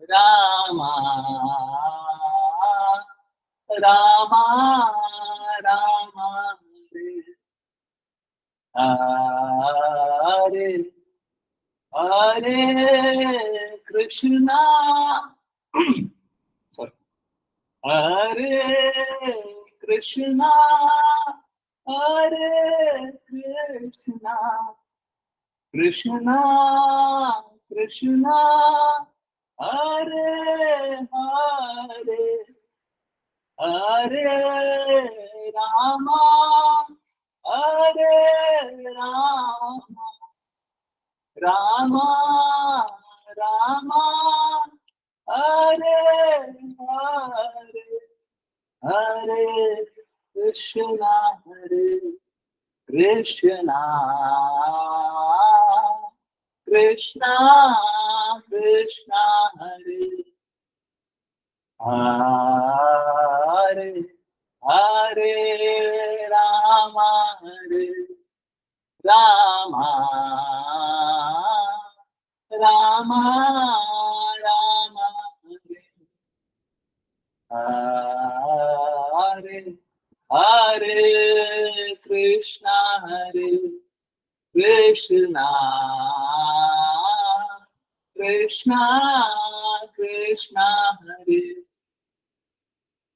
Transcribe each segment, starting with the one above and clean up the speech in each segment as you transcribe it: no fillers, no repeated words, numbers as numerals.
रामा रामा रामा हरे हरे कृष्णा हरे कृष्णा हरे कृष्णा कृष्णा कृष्णा हरे हरे हरे रामा हरे रामा रामा रामा हरे हरे हरे कृष्णा कृष्णा कृष्णा कृष्णा हरे हरे हरे रामा रामा रामा रामा हरे हरे कृष्णा कृष्णा कृष्णा कृष्णा हरे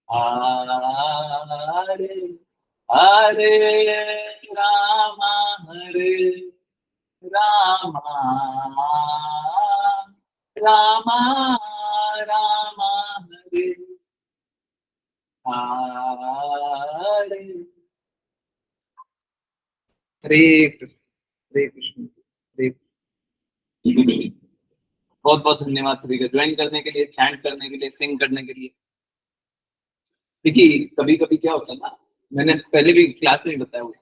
हरे हरे रामा रामा रामा रामा हरे हरे हरे कृष्ण हरे। बहुत बहुत धन्यवाद सभी का ज्वाइन करने के लिए, चैंट करने के लिए, सिंग करने के लिए। देखिए कभी कभी क्या होता है ना, मैंने पहले भी क्लास में बताया हुआ,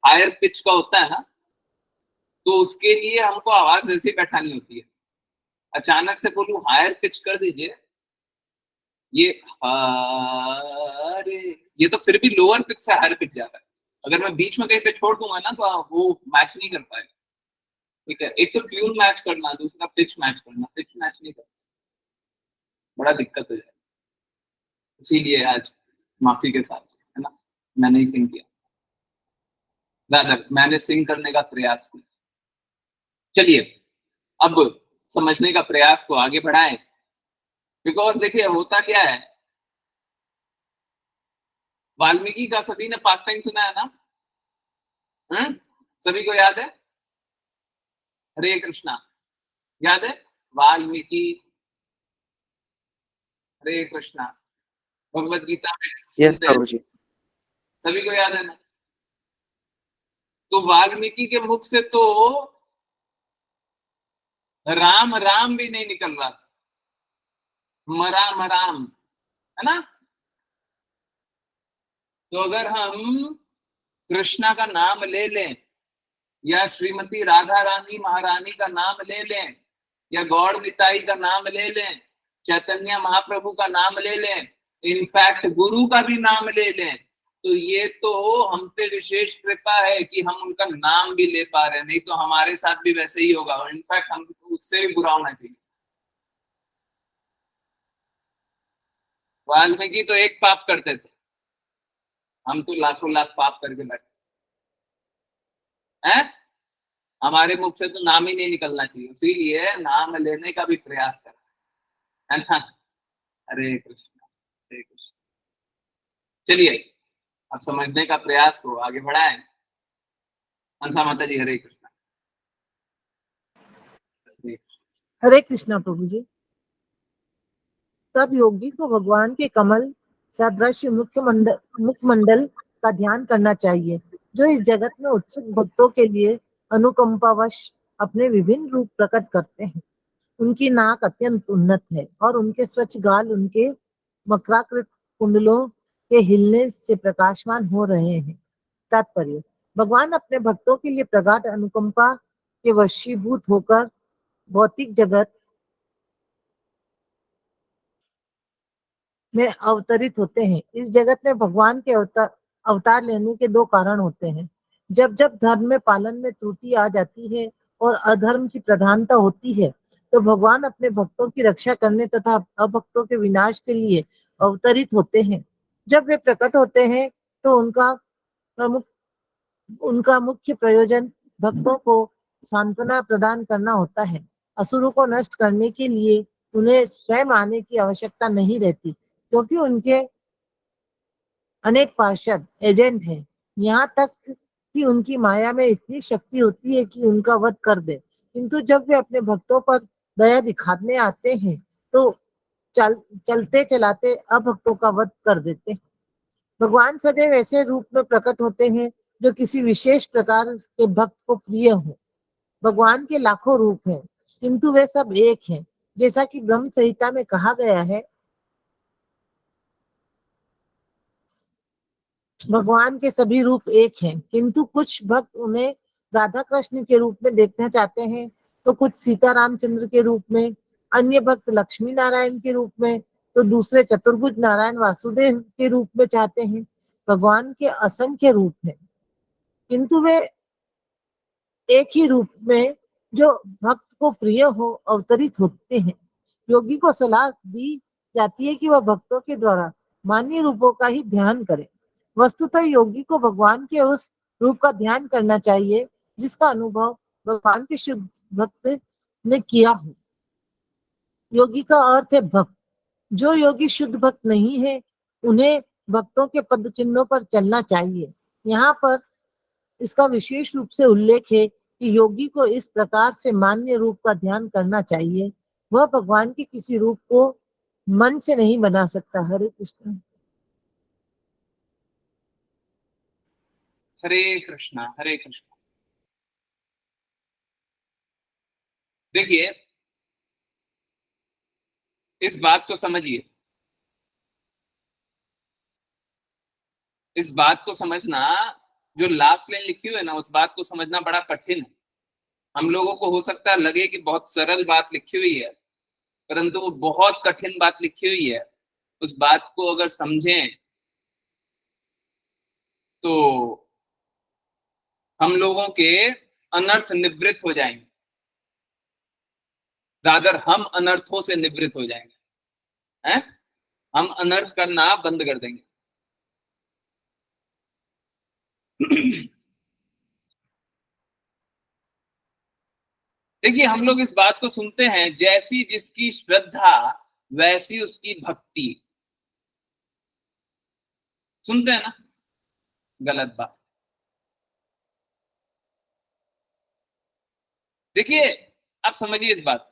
हायर पिच का होता है ना, तो उसके लिए हमको आवाज वैसे ही बैठानी होती है। अचानक से बोलूं हायर पिच कर दीजिए, ये हरे, ये तो फिर भी लोअर पिच से हायर पिच जाता है। अगर मैं बीच में कहीं पे छोड़ दूंगा ना तो वो मैच नहीं कर पाएगा। ठीक है, एक तो ट्यून मैच करना, दूसरा पिच मैच करना, पिच मैच नहीं करना, बड़ा दिक्कत हो जाएगा। इसीलिए आज माफी के साथ, है ना, मैंने ही सिंग किया, रादर मैंने सिंग करने का प्रयास किया। चलिए अब समझने का प्रयास को आगे बढ़ाएं। बिकॉज देखिए होता क्या है, वाल्मीकि का सभी ने पास टाइम सुना है ना? सभी को याद है? हरे कृष्णा याद है? वाल्मीकि, हरे कृष्णा, भगवत गीता में यस सुनते हैं, प्रभु जी। सभी को याद है ना? तो वाल्मीकि के मुख से तो राम राम भी नहीं निकल रहा था, मराम राम, है ना? तो अगर हम कृष्णा का नाम ले लें, या श्रीमती राधा रानी महारानी का नाम ले लें, या गौड़ निताई का नाम ले लें, चैतन्य महाप्रभु का नाम ले लें, इनफैक्ट गुरु का भी नाम ले लें, तो ये तो हम पे विशेष कृपा है कि हम उनका नाम भी ले पा रहे हैं। नहीं तो हमारे साथ भी वैसे ही होगा, और इनफैक्ट हमको उससे भी बुरा होना चाहिए। वाल्मीकि तो एक पाप करते थे, हम तो लाखों लाख पाप करके बैठे हैं। हमारे मुख से तो नाम ही नहीं निकलना चाहिए, इसीलिए नाम लेने का भी प्रयास कर, है ना? हरे कृष्ण हरे कृष्ण। चलिए अब समझने का प्रयास को आगे बढ़ाएं। हंसा माता जी हरे कृष्ण। हरे कृष्णा प्रभु जी। तब योगी को भगवान के कमल सदृश मुखमंडल का ध्यान करना चाहिए, जो इस जगत में उत्सुक भक्तों के लिए अनुकंपावश अपने विभिन्न रूप प्रकट करते हैं। उनकी नाक अत्यंत उन्नत है और उनके स्वच्छ गाल उनके मकराकृत कुंडलों के हिलने से प्रकाशमान हो रहे हैं। तात्पर्य, भगवान अपने भक्तों के लिए प्रगाढ़ अनुकंपा के वशीभूत होकर भौतिक जगत में अवतरित होते हैं। इस जगत में भगवान के अवतार लेने के दो कारण होते हैं। जब जब धर्म में पालन में त्रुटि आ जाती है और अधर्म की प्रधानता होती है, तो भगवान अपने भक्तों की रक्षा करने तथा अभक्तों के विनाश के लिए अवतरित होते हैं। जब वे प्रकट होते हैं तो प्रमुख उनका मुख्य प्रयोजन भक्तों को सांत्वना प्रदान करना होता है। असुरों को नष्ट करने के लिए उन्हें स्वयं आने की आवश्यकता नहीं रहती, क्योंकि उनके अनेक पार्षद एजेंट हैं। यहाँ तक कि उनकी माया में इतनी शक्ति होती है कि उनका वध कर दे। किंतु जब वे अपने भक्तों पर दया दिखाने आते हैं तो चलते चलाते अभक्तों का वध कर देते हैं। भगवान सदैव ऐसे रूप में प्रकट होते हैं जो किसी विशेष प्रकार के भक्त को प्रिय हो। भगवान के लाखों रूप हैं, किंतु वे सब एक हैं। जैसा कि ब्रह्म संहिता में कहा गया है, भगवान के सभी रूप एक हैं, किंतु कुछ भक्त उन्हें राधा कृष्ण के रूप में देखना चाहते हैं, तो कुछ सीता रामचंद्र के रूप में, अन्य भक्त लक्ष्मी नारायण के रूप में, तो दूसरे चतुर्भुज नारायण वासुदेव के रूप में चाहते हैं। भगवान के असंख्य रूप हैं, किंतु वे एक ही रूप में जो भक्त को प्रिय हो अवतरित होते हैं। योगी को सलाह दी जाती है कि वह भक्तों के द्वारा मान्य रूपों का ही ध्यान करे। वस्तुतः योगी को भगवान के उस रूप का ध्यान करना चाहिए जिसका अनुभव भगवान के शुद्ध भक्त ने किया हो। योगी का अर्थ है भक्त। जो योगी शुद्ध भक्त नहीं है, उन्हें भक्तों के पद चिन्हों पर चलना चाहिए। यहाँ पर इसका विशेष रूप से उल्लेख है कि योगी को इस प्रकार से मान्य रूप का ध्यान करना चाहिए। वह भगवान के किसी रूप को मन से नहीं बना सकता। हरे कृष्ण। हरे कृष्णा हरे कृष्णा। देखिए, इस बात को समझिए, इस बात को समझना, जो लास्ट लाइन लिखी हुई है ना, उस बात को समझना बड़ा कठिन है। हम लोगों को हो सकता है लगे कि बहुत सरल बात लिखी हुई है, परंतु वो बहुत कठिन बात लिखी हुई है। उस बात को अगर समझें तो हम लोगों के अनर्थ निवृत्त हो जाएंगे, रादर हम अनर्थों से निवृत्त हो जाएंगे, हैं? हम अनर्थ करना बंद कर देंगे। देखिए, हम लोग इस बात को सुनते हैं, जैसी जिसकी श्रद्धा वैसी उसकी भक्ति। सुनते हैं ना? गलत बात। देखिए, आप समझिए इस बात।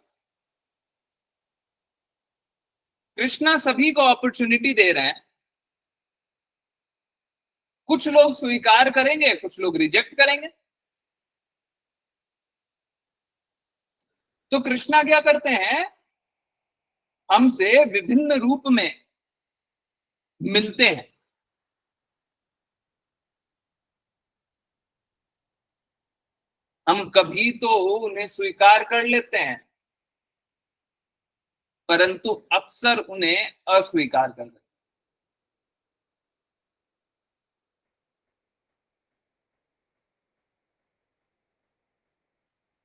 कृष्णा सभी को अपॉर्चुनिटी दे रहे हैं। कुछ लोग स्वीकार करेंगे, कुछ लोग रिजेक्ट करेंगे। तो कृष्णा क्या करते हैं? हमसे विभिन्न रूप में मिलते हैं। हम कभी तो उन्हें स्वीकार कर लेते हैं, परंतु अक्सर उन्हें अस्वीकार कर देते हैं।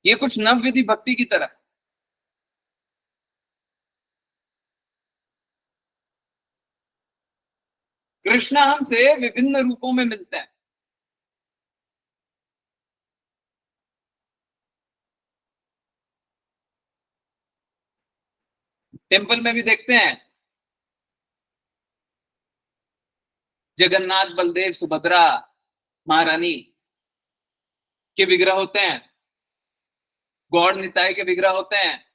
ये कुछ नवविधि भक्ति की तरह। कृष्णा हमसे विभिन्न रूपों में मिलते हैं। टेंपल में भी देखते हैं, जगन्नाथ बलदेव सुभद्रा महारानी के विग्रह होते हैं, गौड़ निताय के विग्रह होते हैं,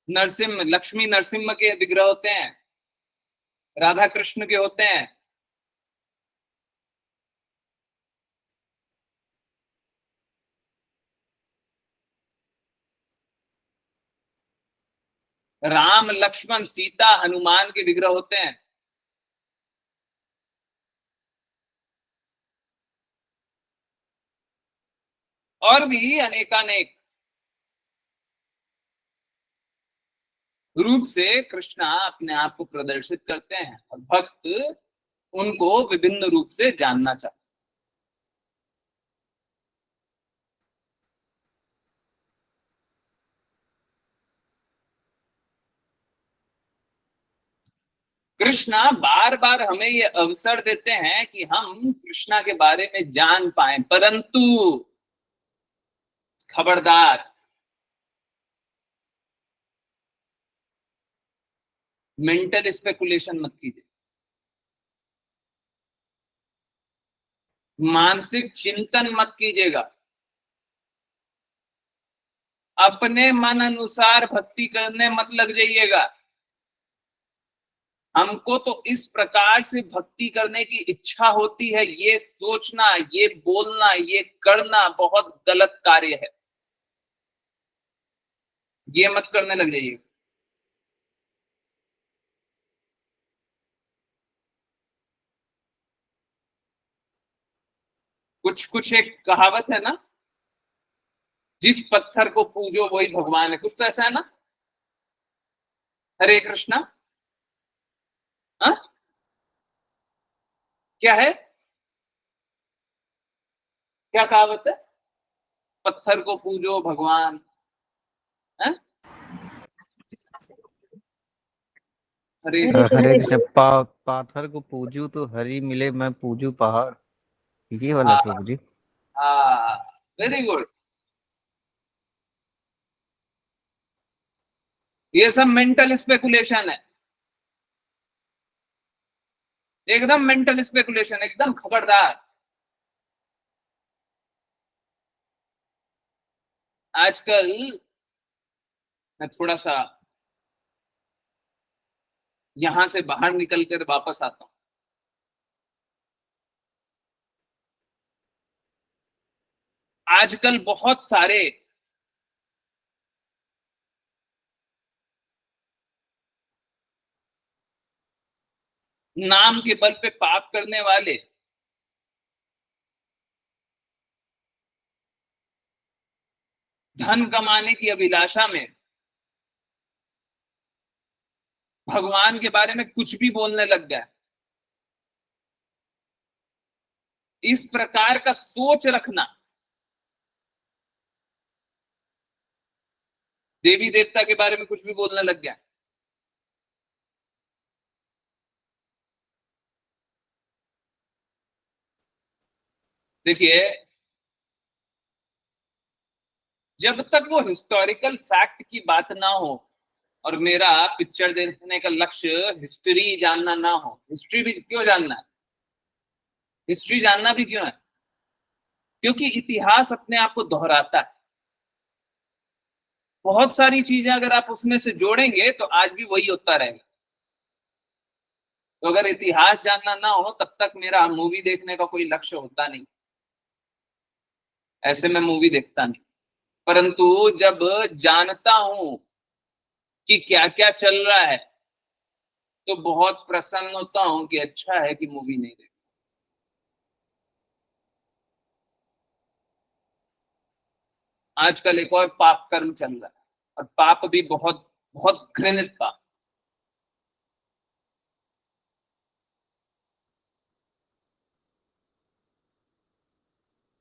नरसिम्ह लक्ष्मी नरसिम्हा के विग्रह होते हैं, राधा कृष्ण के होते हैं। राम लक्ष्मण सीता हनुमान के विग्रह होते हैं। और भी अनेकानेक रूप से कृष्णा अपने आप को प्रदर्शित करते हैं, और भक्त उनको विभिन्न रूप से जानना चाहते कृष्णा बार बार हमें ये अवसर देते हैं कि हम कृष्णा के बारे में जान पाए, परंतु खबरदार, मेंटल स्पेकुलेशन मत कीजिए, मानसिक चिंतन मत कीजिएगा, अपने मन अनुसार भक्ति करने मत लग जाइएगा। हमको तो इस प्रकार से भक्ति करने की इच्छा होती है, ये सोचना, ये बोलना, ये करना बहुत गलत कार्य है, ये मत करने लग जाइए। कुछ कुछ एक कहावत है ना, जिस पत्थर को पूजो वही भगवान है, कुछ तो ऐसा है ना। हरे कृष्णा। हाँ, क्या है, क्या कहावत है? पत्थर को पूजो भगवान है। हरे हरे कृष्ण। हरे हरे कृष्ण। पाथर को पूजू तो हरी मिले, मैं पूजू पहाड़, ये वाला हाँ प्रभु जी। हाँ, वेरी गुड। ये सब मेंटल स्पेकुलेशन है, एकदम मेंटल स्पेकुलेशन, एकदम खबरदार। आजकल मैं थोड़ा सा यहां से बाहर निकल कर वापस आता हूं। आजकल बहुत सारे नाम के बल पे पाप करने वाले धन कमाने की अभिलाषा में भगवान के बारे में कुछ भी बोलने लग गए। इस प्रकार का सोच रखना, देवी देवता के बारे में कुछ भी बोलने लग गया। देखिए, जब तक वो हिस्टोरिकल फैक्ट की बात ना हो, और मेरा पिक्चर देखने का लक्ष्य हिस्ट्री जानना ना हो, हिस्ट्री भी क्यों जानना है, हिस्ट्री जानना भी क्यों है, क्योंकि इतिहास अपने आप को दोहराता है। बहुत सारी चीजें अगर आप उसमें से जोड़ेंगे तो आज भी वही होता रहेगा। तो अगर इतिहास जानना ना हो तब तक मेरा मूवी देखने का कोई लक्ष्य होता नहीं, ऐसे मैं मूवी देखता नहीं। परंतु जब जानता हूं कि क्या क्या चल रहा है तो बहुत प्रसन्न होता हूं कि अच्छा है कि मूवी नहीं देखी। आजकल एक और पाप कर्म चल रहा है, और पाप भी बहुत बहुत घृणित पाप।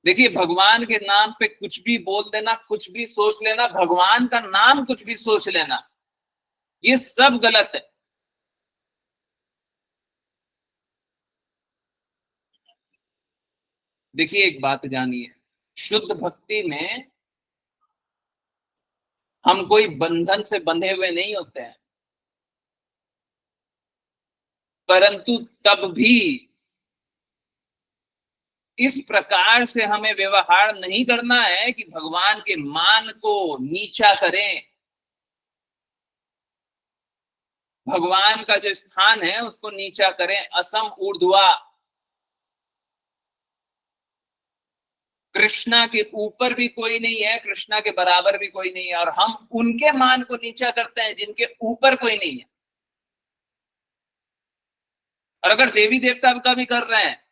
देखिए, भगवान के नाम पे कुछ भी बोल देना, कुछ भी सोच लेना, भगवान का नाम कुछ भी सोच लेना, ये सब गलत है। देखिए, एक बात जानिए, शुद्ध भक्ति में हम कोई बंधन से बंधे हुए नहीं होते हैं, परंतु तब भी इस प्रकार से हमें व्यवहार नहीं करना है कि भगवान के मान को नीचा करें, भगवान का जो स्थान है उसको नीचा करें। असम ऊर्ध्वा, कृष्णा के ऊपर भी कोई नहीं है, कृष्णा के बराबर भी कोई नहीं है, और हम उनके मान को नीचा करते हैं जिनके ऊपर कोई नहीं है। और अगर देवी देवता का भी कर रहे हैं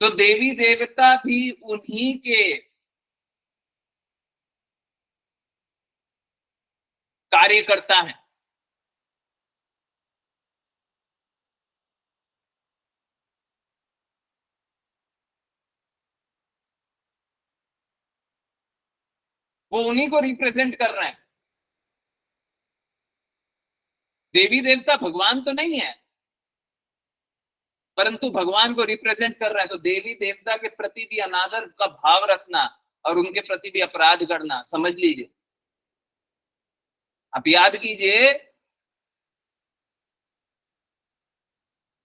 तो देवी देवता भी उन्हीं के कार्यकर्ता हैं। वो उन्हीं को रिप्रेजेंट कर रहे हैं। देवी देवता भगवान तो नहीं है, परंतु भगवान को रिप्रेजेंट कर रहा है। तो देवी देवता के प्रति भी अनादर का भाव रखना और उनके प्रति भी अपराध करना, समझ लीजिए। आप याद कीजिए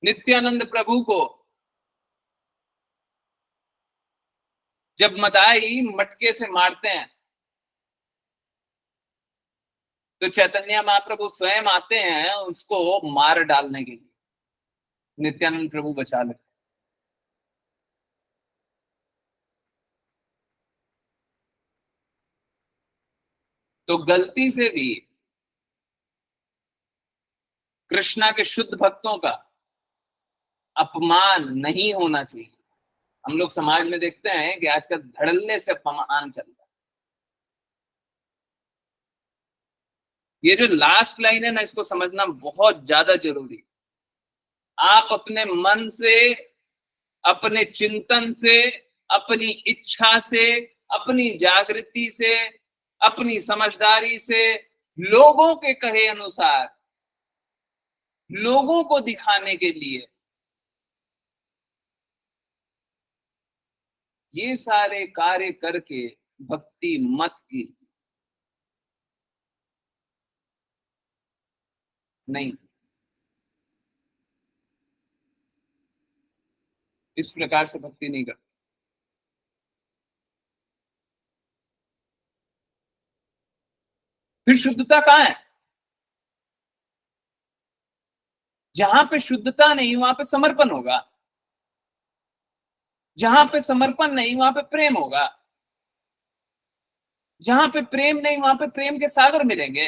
नित्यानंद प्रभु को जब मदाई मटके से मारते हैं तो चैतन्य महाप्रभु स्वयं आते हैं उसको मार डालने के लिए, नित्यानंद प्रभु बचा लेते। तो गलती से भी कृष्णा के शुद्ध भक्तों का अपमान नहीं होना चाहिए। हम लोग समाज में देखते हैं कि आजकल धड़ल्ले से अपमान चल रहा है। ये जो लास्ट लाइन है ना, इसको समझना बहुत ज्यादा जरूरी। आप अपने मन से, अपने चिंतन से, अपनी इच्छा से, अपनी जागृति से, अपनी समझदारी से, लोगों के कहे अनुसार, लोगों को दिखाने के लिए ये सारे कार्य करके भक्ति मत की नहीं। इस प्रकार से भक्ति नहीं करते। फिर शुद्धता कहाँ है? जहां पे शुद्धता नहीं वहां पे समर्पण होगा, जहां पे समर्पण नहीं वहां पे प्रेम होगा, जहां पे प्रेम नहीं वहां पे प्रेम के सागर मिलेंगे।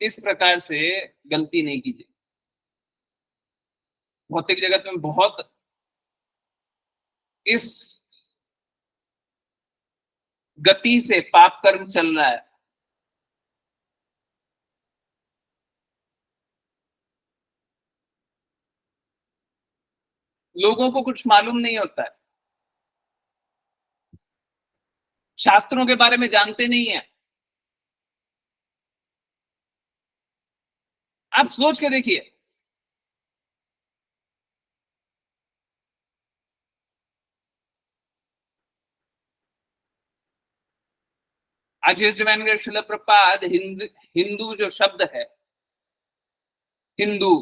इस प्रकार से गलती नहीं कीजिए। भौतिक जगत में बहुत इस गति से पाप कर्म चल रहा है। लोगों को कुछ मालूम नहीं होता है, शास्त्रों के बारे में जानते नहीं है। आप सोच के देखिए, आज इस डिवाइन शिला प्रपात हिंदू जो शब्द है, हिंदू,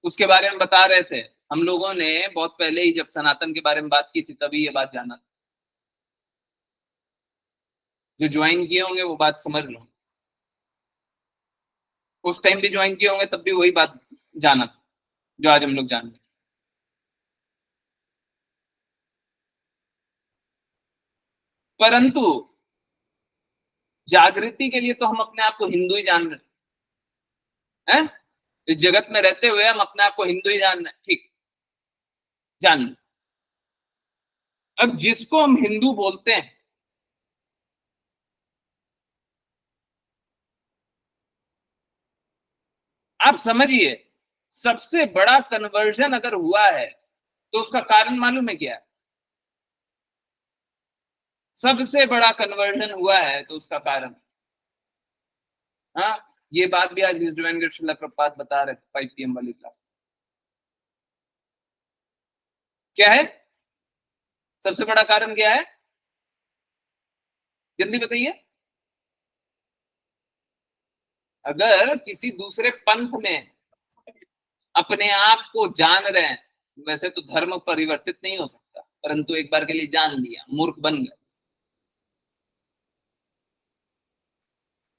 उसके बारे में बता रहे थे। हम लोगों ने बहुत पहले ही जब सनातन के बारे में बात की थी तभी ये बात जाना। जो ज्वाइन किए होंगे वो बात समझ लो, उस टाइम भी ज्वाइन किए होंगे तब भी वही बात जाना था जो आज हम लोग जान रहे। परंतु जागृति के लिए तो हम अपने आप को हिंदू ही जान रहे हैं। इस जगत में रहते हुए हम अपने आप को हिंदू ही जान रहे हैं, ठीक, जान। अब जिसको हम हिंदू बोलते हैं, आप समझिए सबसे बड़ा कन्वर्जन अगर हुआ है तो उसका कारण मालूम है क्या है? सबसे बड़ा कन्वर्जन हुआ है तो उसका कारण, हाँ, ये बात भी आज डिवाइन श्रील प्रभुपाद बता रहे थे 5 PM वाली क्लास। क्या है सबसे बड़ा कारण? क्या है जल्दी बताइए। अगर किसी दूसरे पंथ में अपने आप को जान रहे हैं, वैसे तो धर्म परिवर्तित नहीं हो सकता, परंतु एक बार के लिए जान लिया, मूर्ख बन गए।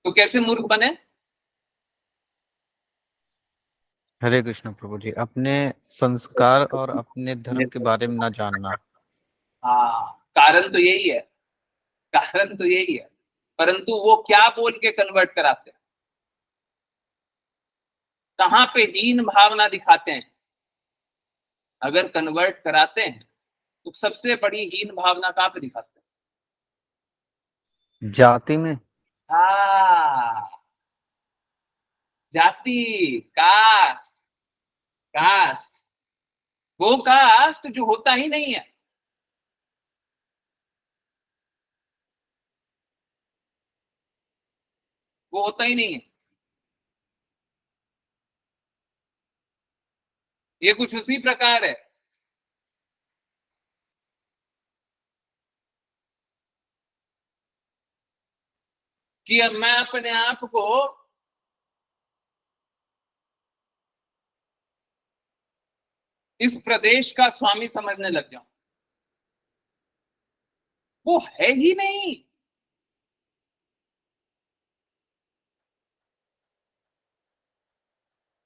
तो कैसे मूर्ख बने? हरे कृष्ण प्रभु जी, अपने संस्कार और अपने धर्म के बारे में ना जानना। हाँ, कारण तो यही है, कारण तो यही है। परंतु वो क्या बोल के कन्वर्ट कराते हैं, कहां पे हीन भावना दिखाते हैं? अगर कन्वर्ट कराते हैं तो सबसे बड़ी हीन भावना कहां पे दिखाते हैं? जाति में। हाँ, जाति, कास्ट, कास्ट। वो कास्ट जो होता ही नहीं है, वो होता ही नहीं है। ये कुछ उसी प्रकार है कि अब मैं अपने आप को इस प्रदेश का स्वामी समझने लग जाऊं, वो है ही नहीं।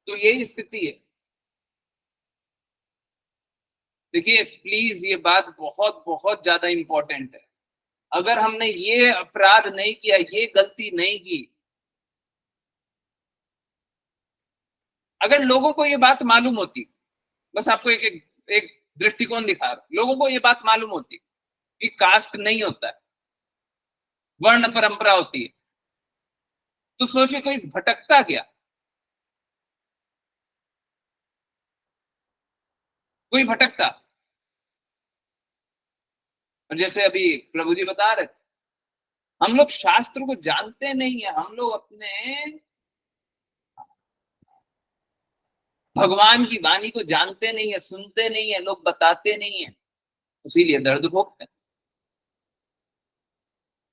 तो यही स्थिति है। देखिए प्लीज, ये बात बहुत बहुत ज्यादा इंपॉर्टेंट है। अगर हमने ये अपराध नहीं किया, ये गलती नहीं की, अगर लोगों को ये बात मालूम होती, बस आपको एक दृष्टिकोण दिखा रहा, लोगों को ये बात मालूम होती कि कास्ट नहीं होता है, वर्ण परंपरा होती है, तो सोचिए कोई भटकता क्या, कोई भटकता। और जैसे अभी प्रभु जी बता रहे थे, हम लोग शास्त्र को जानते नहीं है, हम लोग अपने भगवान की वाणी को जानते नहीं है, सुनते नहीं है, लोग बताते नहीं है, इसीलिए दर्द भोगते हैं।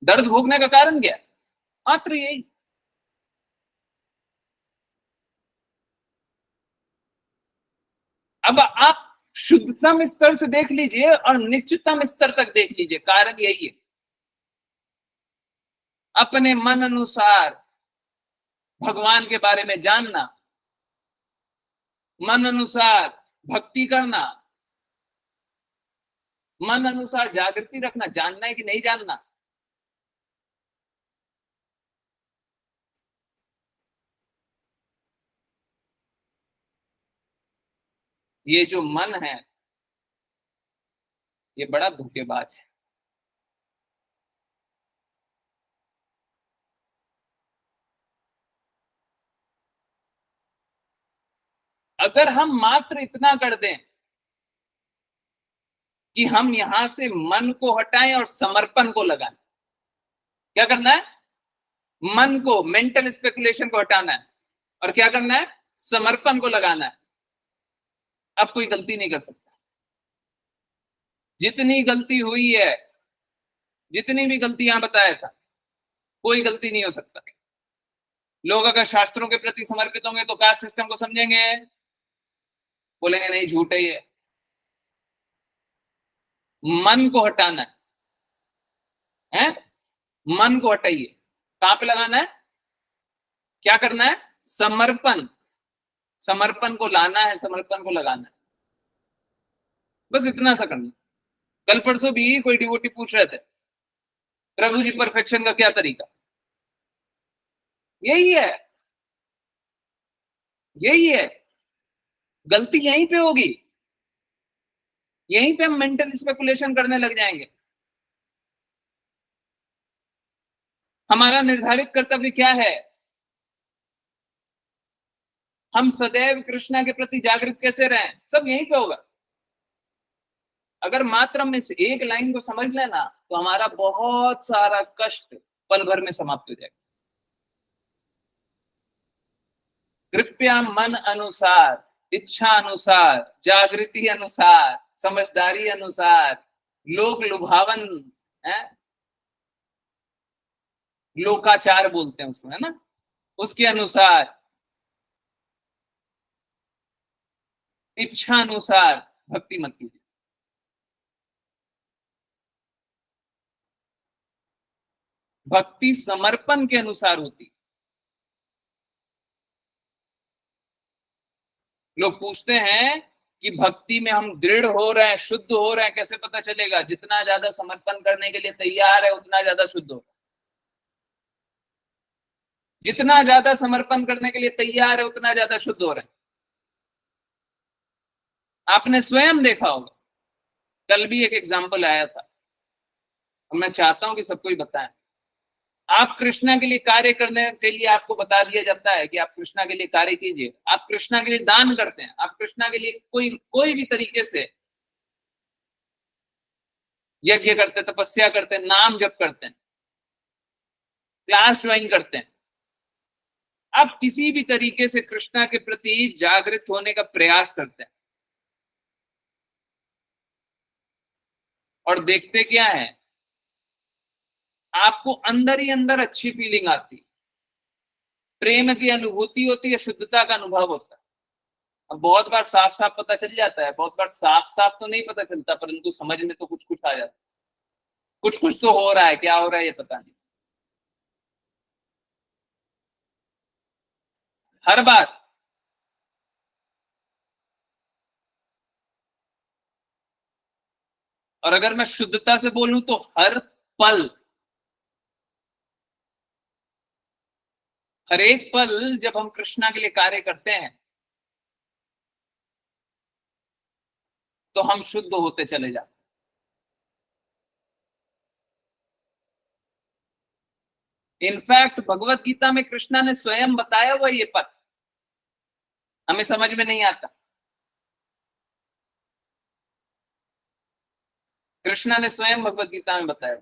दर्द भोगने का कारण क्या है? मात्र यही। अब आप शुद्धतम स्तर से देख लीजिए और निश्चितम स्तर तक देख लीजिए, कारण यही है। अपने मन अनुसार भगवान के बारे में जानना, मन अनुसार भक्ति करना, मन अनुसार जागृति रखना, जानना है कि नहीं जानना। ये जो मन है, ये बड़ा धोखेबाज है। अगर हम मात्र इतना कर दें कि हम यहां से मन को हटाएं और समर्पण को लगाएं, क्या करना है? मन को, मेंटल स्पेकुलेशन को हटाना है, और क्या करना है? समर्पण को लगाना है। अब कोई गलती नहीं कर सकता। जितनी गलती हुई है, जितनी भी गलती यहां बताया था, कोई गलती नहीं हो सकता। लोग अगर शास्त्रों के प्रति समर्पित होंगे तो कास्ट सिस्टम को समझेंगे, बोलेंगे नहीं झूठ है ये। मन को हटाना है, मन को हटाइए। कहां पे लगाना है? क्या करना है? समर्पण, समर्पण को लाना है, समर्पण को लगाना है। बस इतना सा करना। कल परसों भी कोई डिवोटी पूछ रहे थे, प्रभु जी परफेक्शन का क्या तरीका? यही है, यही है। गलती यहीं पे होगी, यहीं पे हम मेंटल स्पेकुलेशन करने लग जाएंगे। हमारा निर्धारित कर्तव्य क्या है? हम सदैव कृष्णा के प्रति जागृत कैसे रहें, सब यहीं पे होगा। अगर मात्र हम इस एक लाइन को समझ लेना तो हमारा बहुत सारा कष्ट पल भर में समाप्त हो जाएगा। कृपया मन अनुसार, इच्छा अनुसार, जागृति अनुसार, समझदारी अनुसार, लोक लुभावन है, लोकाचार बोलते हैं उसको, है ना, उसके अनुसार, इच्छा अनुसार भक्ति मत कीजिए। भक्ति समर्पण के अनुसार होती। लोग पूछते हैं कि भक्ति में हम दृढ़ हो रहे हैं, शुद्ध हो रहे हैं, कैसे पता चलेगा? जितना ज्यादा समर्पण करने के लिए तैयार है उतना ज्यादा शुद्ध हो, जितना ज्यादा समर्पण करने के लिए तैयार है उतना ज्यादा शुद्ध हो रहे हैं। आपने स्वयं देखा होगा। कल भी एक एग्जाम्पल आया था, और मैं चाहता हूं कि सबको ही बताएं। आप कृष्णा के लिए कार्य करने के लिए आपको बता दिया जाता है कि आप कृष्णा के लिए कार्य कीजिए। आप कृष्णा के लिए दान करते हैं, आप कृष्णा के लिए कोई भी तरीके से यज्ञ करते हैं, तपस्या करते हैं, नाम जप करते हैं, क्लास ज्वाइन करते हैं, आप किसी भी तरीके से कृष्णा के प्रति जागृत होने का प्रयास करते हैं। और देखते क्या है, आपको अंदर ही अंदर अच्छी फीलिंग आती है, प्रेम की अनुभूति होती है, शुद्धता का अनुभव होता है। अब बहुत बार साफ साफ पता चल जाता है, बहुत बार साफ साफ तो नहीं पता चलता, परंतु समझ में तो कुछ कुछ आ जाता है, कुछ कुछ तो हो रहा है, क्या हो रहा है ये पता नहीं। हर बार और अगर मैं शुद्धता से बोलूं तो हर पल, हर एक पल जब हम कृष्णा के लिए कार्य करते हैं तो हम शुद्ध होते चले जाते। इनफैक्ट भगवत गीता में कृष्णा ने स्वयं बताया हुआ ये पथ हमें समझ में नहीं आता। कृष्णा ने स्वयं भगवत गीता में बताया।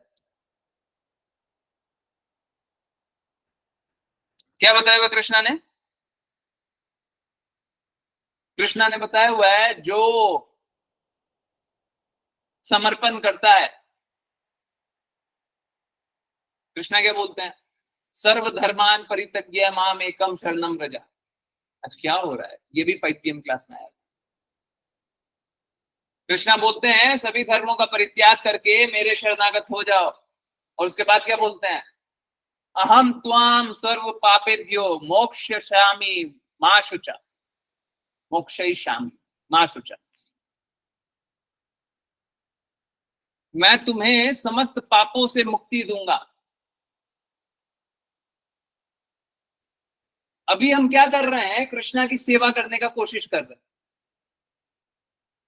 क्या बताया हुआ कृष्णा ने? कृष्णा ने बताया हुआ है, जो समर्पण करता है, कृष्णा क्या बोलते हैं, सर्वधर्मान परित्यज्य माम एकम शरणम व्रज। आज क्या हो रहा है, ये भी 5 PM क्लास में आया। कृष्णा बोलते हैं सभी धर्मों का परित्याग करके मेरे शरणागत हो जाओ, और उसके बाद क्या बोलते हैं, अहम त्वाम सर्व पापेभ्यो मोक्षयिष्यामि मा शुचा, मोक्षयिष्यामि मा शुचा। मैं तुम्हें समस्त पापों से मुक्ति दूंगा। अभी हम क्या कर रहे हैं, कृष्णा की सेवा करने का कोशिश कर रहे हैं।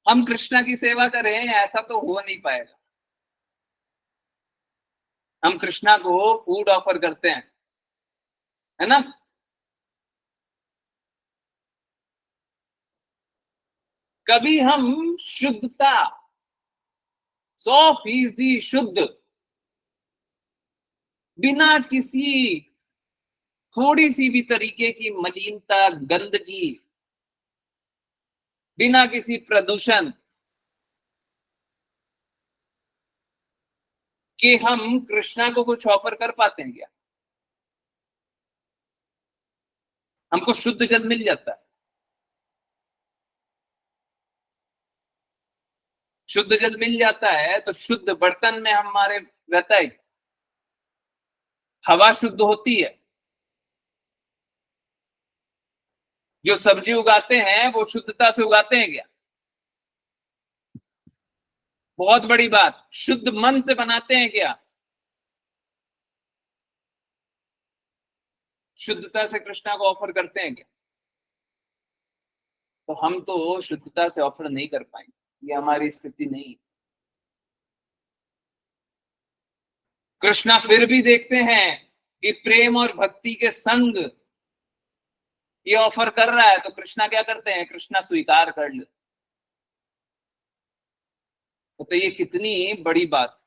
हम कृष्णा की सेवा करें ऐसा तो हो नहीं पाएगा। हम कृष्णा को फूड ऑफर करते हैं, है ना। कभी हम शुद्धता, 100% शुद्ध, बिना किसी थोड़ी सी भी तरीके की मलिनता, गंदगी, बिना किसी प्रदूषण के हम कृष्णा को कुछ ऑफर कर पाते हैं क्या? हमको शुद्ध जल मिल जाता है, शुद्ध जल मिल जाता है तो शुद्ध बर्तन में हमारे रहता है, हवा शुद्ध होती है, जो सब्जी उगाते हैं वो शुद्धता से उगाते हैं क्या? बहुत बड़ी बात, शुद्ध मन से बनाते हैं क्या? शुद्धता से कृष्णा को ऑफर करते हैं क्या? तो हम तो शुद्धता से ऑफर नहीं कर पाएंगे, ये हमारी स्थिति नहीं। कृष्णा फिर भी देखते हैं कि प्रेम और भक्ति के संग ये ऑफर कर रहा है, तो कृष्णा क्या करते हैं, कृष्णा स्वीकार कर ले। तो ये कितनी बड़ी बात।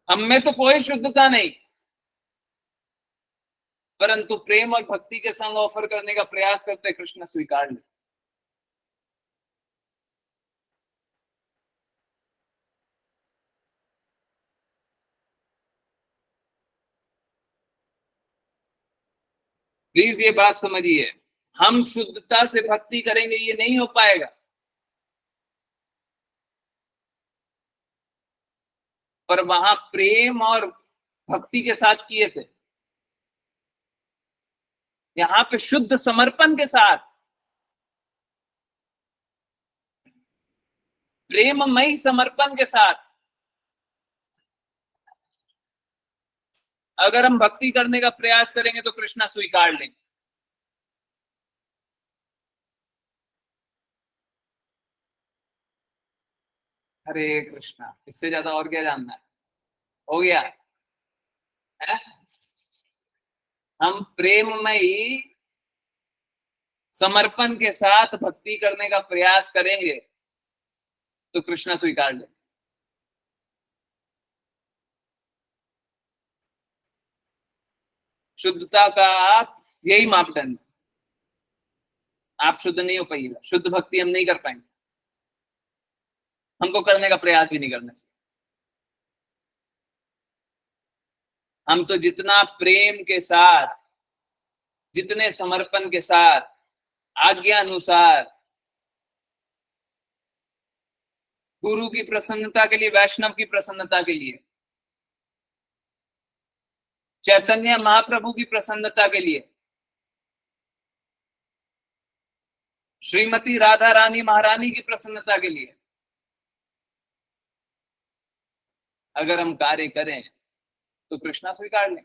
हम में तो कोई शुद्धता नहीं, परंतु प्रेम और भक्ति के संग ऑफर करने का प्रयास करते कृष्णा स्वीकार ले। प्लीज ये बात समझिए, हम शुद्धता से भक्ति करेंगे ये नहीं हो पाएगा। पर वहां प्रेम और भक्ति के साथ किए थे, यहाँ पे शुद्ध समर्पण के साथ, प्रेममयी समर्पण के साथ अगर हम भक्ति करने का प्रयास करेंगे तो कृष्णा स्वीकार लेंगे। हरे कृष्णा, इससे ज्यादा और क्या जानना है? हो गया है? हम प्रेममयी समर्पण के साथ भक्ति करने का प्रयास करेंगे तो कृष्णा स्वीकार ले। शुद्धता का आप यही मापदंड, आप शुद्ध नहीं हो पाइएगा, शुद्ध भक्ति हम नहीं कर पाएंगे, हमको करने का प्रयास भी नहीं करना चाहिए। हम तो जितना प्रेम के साथ, जितने समर्पण के साथ, आज्ञा अनुसार, गुरु की प्रसन्नता के लिए, वैष्णव की प्रसन्नता के लिए, चैतन्य महाप्रभु की प्रसन्नता के लिए, श्रीमती राधा रानी महारानी की प्रसन्नता के लिए अगर हम कार्य करें तो कृष्णा स्वीकार लें।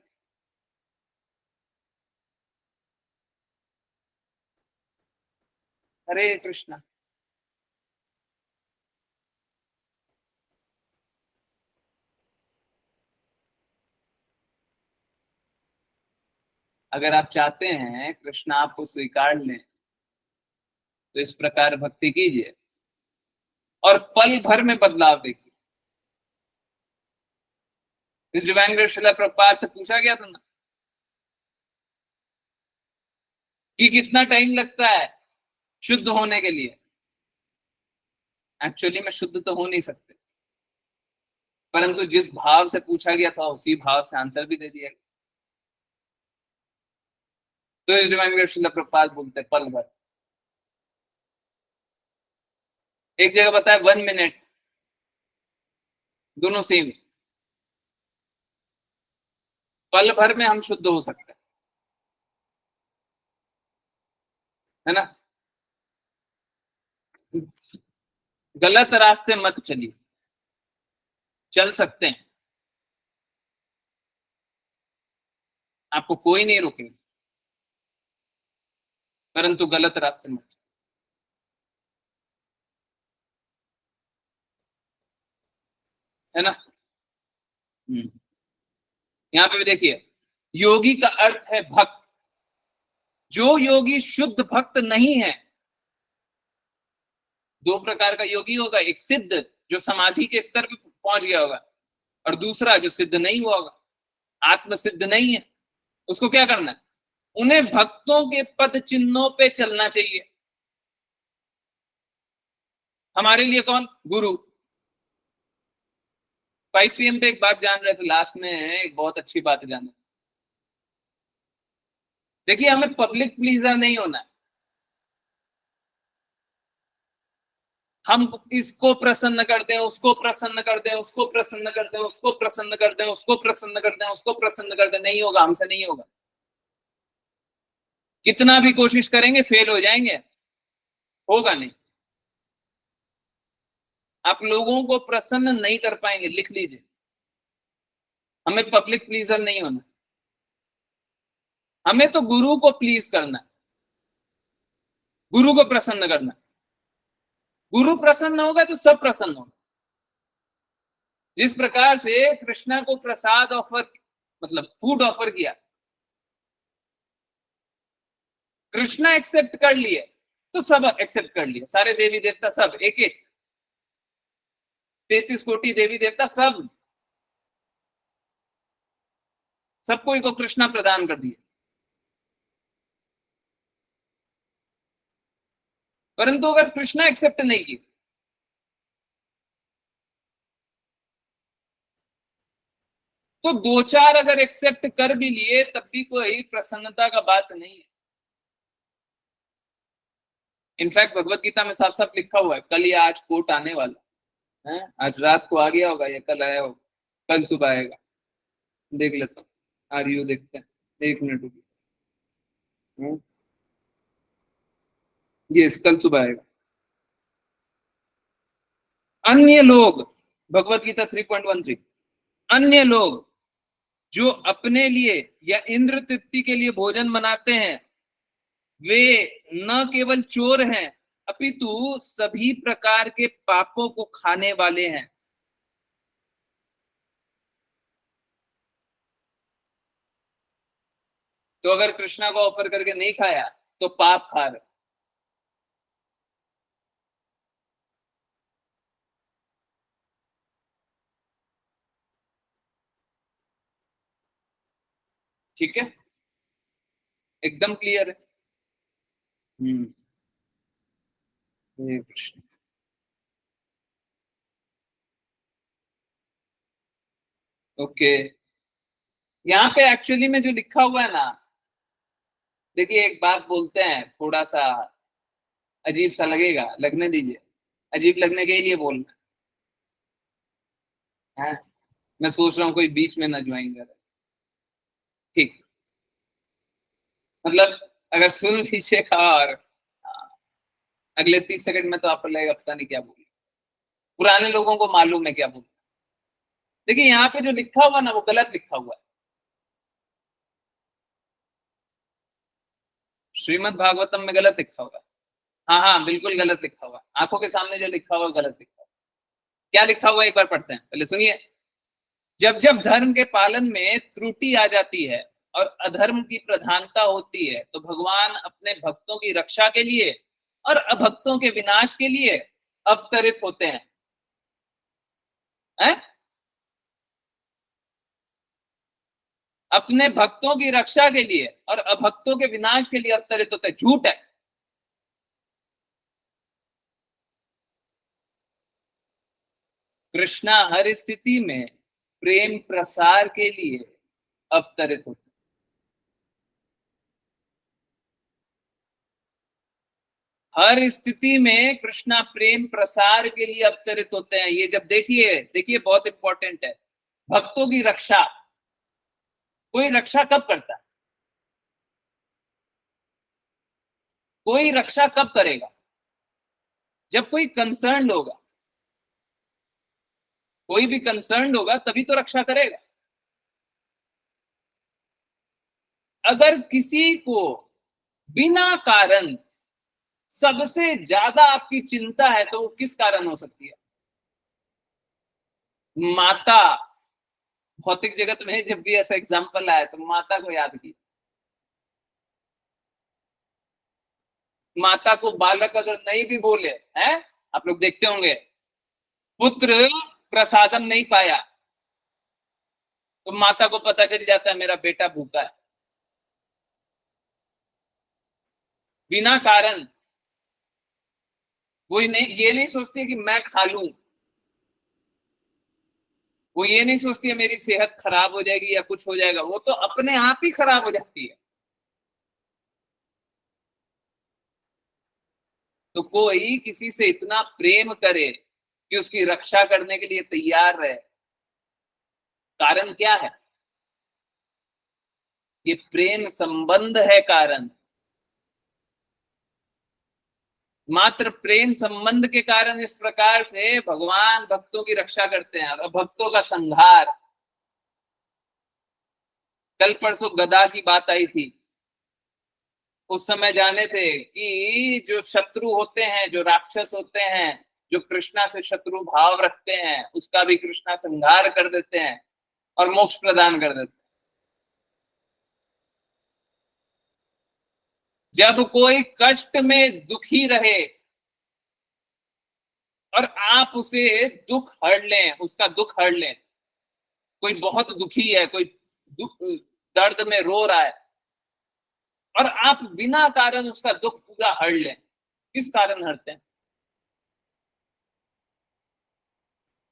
हरे कृष्णा। अगर आप चाहते हैं कृष्णा आपको स्वीकार लें तो इस प्रकार भक्ति कीजिए और पल भर में बदलाव देखिए। इस डिवाइन ग्रेस श्रील प्रभुपाद से पूछा गया था ना कि कितना टाइम लगता है शुद्ध होने के लिए। एक्चुअली में शुद्ध तो हो नहीं सकते, परंतु जिस भाव से पूछा गया था उसी भाव से आंसर भी दे दिया गया। तो इस डिवाइन ग्रेस श्रील प्रभुपाद बोलते पल भर। एक जगह बताया 1 मिनट, दोनों सेम। पल भर में हम शुद्ध हो सकते हैं, है ना। गलत रास्ते मत चलिए, चल सकते हैं, आपको कोई नहीं रोकेगा, परंतु गलत रास्ते मत, है ना। यहां पे भी देखिए, योगी का अर्थ है भक्त। जो योगी शुद्ध भक्त नहीं है, 2 प्रकार का योगी होगा, एक सिद्ध जो समाधि के स्तर पे पहुंच गया होगा, और दूसरा जो सिद्ध नहीं हुआ होगा, आत्म सिद्ध नहीं है। उसको क्या करना है? उन्हें भक्तों के पद चिन्हों पे चलना चाहिए। हमारे लिए कौन? गुरु। 5 PM पे एक बात जान रहे थे, लास्ट में एक बहुत अच्छी बात जाने। देखिए, हमें पब्लिक प्लीजर नहीं होना है। हम इसको प्रसन्न कर दें, उसको प्रसन्न कर दें, उसको प्रसन्न कर दें, उसको प्रसन्न कर दें, उसको प्रसन्न कर दें, उसको प्रसन्न कर दें, नहीं होगा, हमसे नहीं होगा। कितना भी कोशिश करेंगे फेल हो जाएंगे, होगा नहीं। आप लोगों को प्रसन्न नहीं कर पाएंगे, लिख लीजिए। हमें पब्लिक प्लीजर नहीं होना, हमें तो गुरु को प्लीज करना है, गुरु को प्रसन्न करना है। गुरु प्रसन्न होगा तो सब प्रसन्न होगा। जिस प्रकार से कृष्णा को प्रसाद ऑफर, मतलब फूड ऑफर किया, कृष्णा एक्सेप्ट कर लिए तो सब एक्सेप्ट कर लिए, सारे देवी देवता सब, एक एक 33 कोटि देवी देवता सब, सबको इनको कृष्णा प्रदान कर दिए। परंतु अगर कृष्णा एक्सेप्ट नहीं की तो 2-4 अगर एक्सेप्ट कर भी लिए तब भी कोई प्रसन्नता का बात नहीं है। इनफैक्ट भगवत गीता में साफ साफ लिखा हुआ है, कल या आज कोर्ट आने वाला है। आज रात को आ गया होगा या कल आया होगा, कल सुबह आएगा। देख लेता हूँ, आरियो देखते हैं, 1 मिनट रुकिए। ये कल सुबह आएगा। अन्य लोग, भगवत गीता 3.13, अन्य लोग जो अपने लिए या इंद्र तृप्ति के लिए भोजन बनाते हैं, वे न केवल चोर हैं अपितु सभी प्रकार के पापों को खाने वाले हैं। तो अगर कृष्णा को ऑफर करके नहीं खाया तो पाप खा रहे। ठीक है, एकदम क्लियर है। हरे कृष्ण। ओके, यहाँ पे एक्चुअली में जो लिखा हुआ है ना, देखिए एक बात बोलते हैं, थोड़ा सा अजीब सा लगेगा, लगने दीजिए, अजीब लगने के लिए बोलना है। मैं सोच रहा हूँ कोई बीच में न ज्वाइन करे। ठीक, मतलब अगर सुन लीजिएगा और अगले 30 सेकंड में तो आपको लगेगा पता नहीं क्या बोल, पुराने लोगों को मालूम है क्या बोल। देखिए यहाँ पे जो लिखा हुआ ना वो गलत लिखा हुआ है। श्रीमद् भागवतम में गलत लिखा हुआ है। हाँ हाँ बिल्कुल गलत लिखा हुआ है, आंखों के सामने जो लिखा हुआ है गलत लिखा हुआ है। क्या लिखा हुआ है एक बार पढ़ते हैं, पहले सुनिए। जब जब धर्म के पालन में त्रुटि आ जाती है और अधर्म की प्रधानता होती है तो भगवान अपने भक्तों की रक्षा के लिए और अभक्तों के विनाश के लिए अवतरित होते हैं। हैं? अपने भक्तों की रक्षा के लिए और अभक्तों के विनाश के लिए अवतरित होते हैं, झूठ है। कृष्णा हर स्थिति में प्रेम प्रसार के लिए अवतरित होते हैं। हर स्थिति में कृष्णा प्रेम प्रसार के लिए अवतरित होते हैं। ये जब देखिए, देखिए बहुत इंपॉर्टेंट है, भक्तों की रक्षा। कोई रक्षा कब करता है? कोई रक्षा कब करेगा? जब कोई कंसर्न होगा। कोई भी कंसर्न होगा तभी तो रक्षा करेगा। अगर किसी को बिना कारण सबसे ज्यादा आपकी चिंता है तो वो किस कारण हो सकती है? माता। भौतिक जगत में जब भी ऐसा एग्जाम्पल आया तो माता को याद की। माता को बालक अगर नहीं भी बोले, हैं, आप लोग देखते होंगे, पुत्र प्रसादम नहीं पाया तो माता को पता चल जाता है मेरा बेटा भूखा है। बिना कारण वो नहीं, ये नहीं सोचती कि मैं खा लूं। वो ये नहीं सोचती है मेरी सेहत खराब हो जाएगी या कुछ हो जाएगा, वो तो अपने आप ही खराब हो जाती है। तो कोई किसी से इतना प्रेम करे कि उसकी रक्षा करने के लिए तैयार रहे, कारण क्या है? ये प्रेम संबंध है कारण। मात्र प्रेम संबंध के कारण इस प्रकार से भगवान भक्तों की रक्षा करते हैं और भक्तों का संहार। कल परसों गदा की बात आई थी, उस समय जाने थे कि जो शत्रु होते हैं, जो राक्षस होते हैं, जो कृष्णा से शत्रु भाव रखते हैं, उसका भी कृष्णा संहार कर देते हैं और मोक्ष प्रदान कर देते हैं। जब कोई कष्ट में दुखी रहे और आप उसे दुख हर लें, उसका दुख हर लें, कोई बहुत दुखी है, कोई दर्द में रो रहा है और आप बिना कारण उसका दुख पूरा हर लें, किस कारण हरते हैं?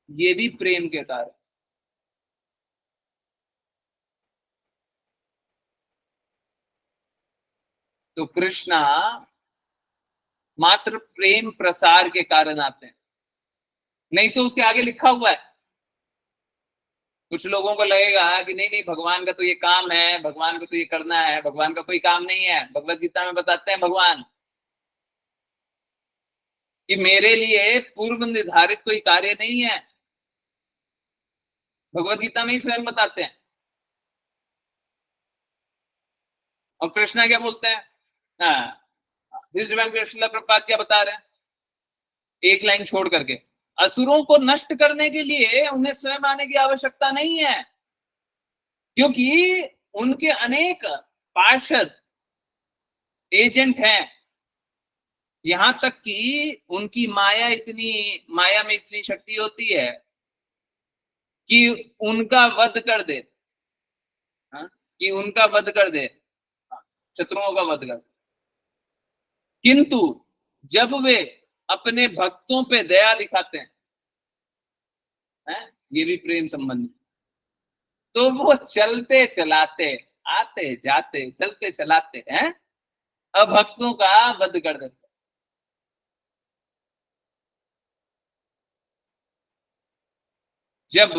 ये भी प्रेम के कारण। तो कृष्णा मात्र प्रेम प्रसार के कारण आते हैं, नहीं तो उसके आगे लिखा हुआ है। कुछ लोगों को लगेगा कि नहीं नहीं भगवान का तो ये काम है, भगवान को तो ये करना है, भगवान का कोई काम नहीं है। भगवत गीता में बताते हैं भगवान कि मेरे लिए पूर्व निर्धारित कोई कार्य नहीं है। भगवत गीता में ही स्वयं बताते हैं। और कृष्णा क्या बोलते हैं? हाँ, श्रीला प्रभुपाद क्या बता रहे हैं एक लाइन छोड़ करके? असुरों को नष्ट करने के लिए उन्हें स्वयं आने की आवश्यकता नहीं है, क्योंकि उनके अनेक पार्षद एजेंट हैं। यहां तक कि उनकी माया में इतनी शक्ति होती है कि उनका वध कर दे, शत्रुओं का वध कर दे। किंतु जब वे अपने भक्तों पे दया दिखाते हैं, ये भी प्रेम संबंध, तो वो चलते चलाते आते जाते चलते चलाते हैं अभक्तों का वध कर देते। जब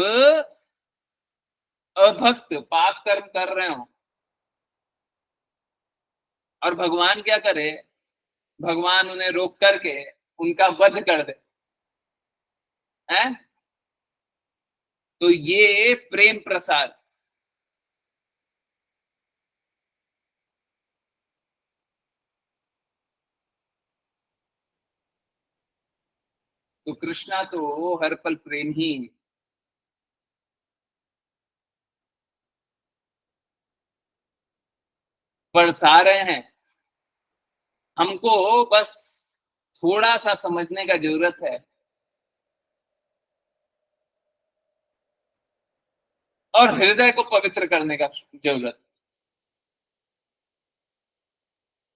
अभक्त पाप कर्म कर रहे हो और भगवान क्या करे, भगवान उन्हें रोक करके उनका वध कर दे, हैं? तो ये प्रेम प्रसार। तो कृष्णा तो हर पल प्रेम ही बरसा रहे हैं। हमको बस थोड़ा सा समझने का जरूरत है और हृदय को पवित्र करने का जरूरत।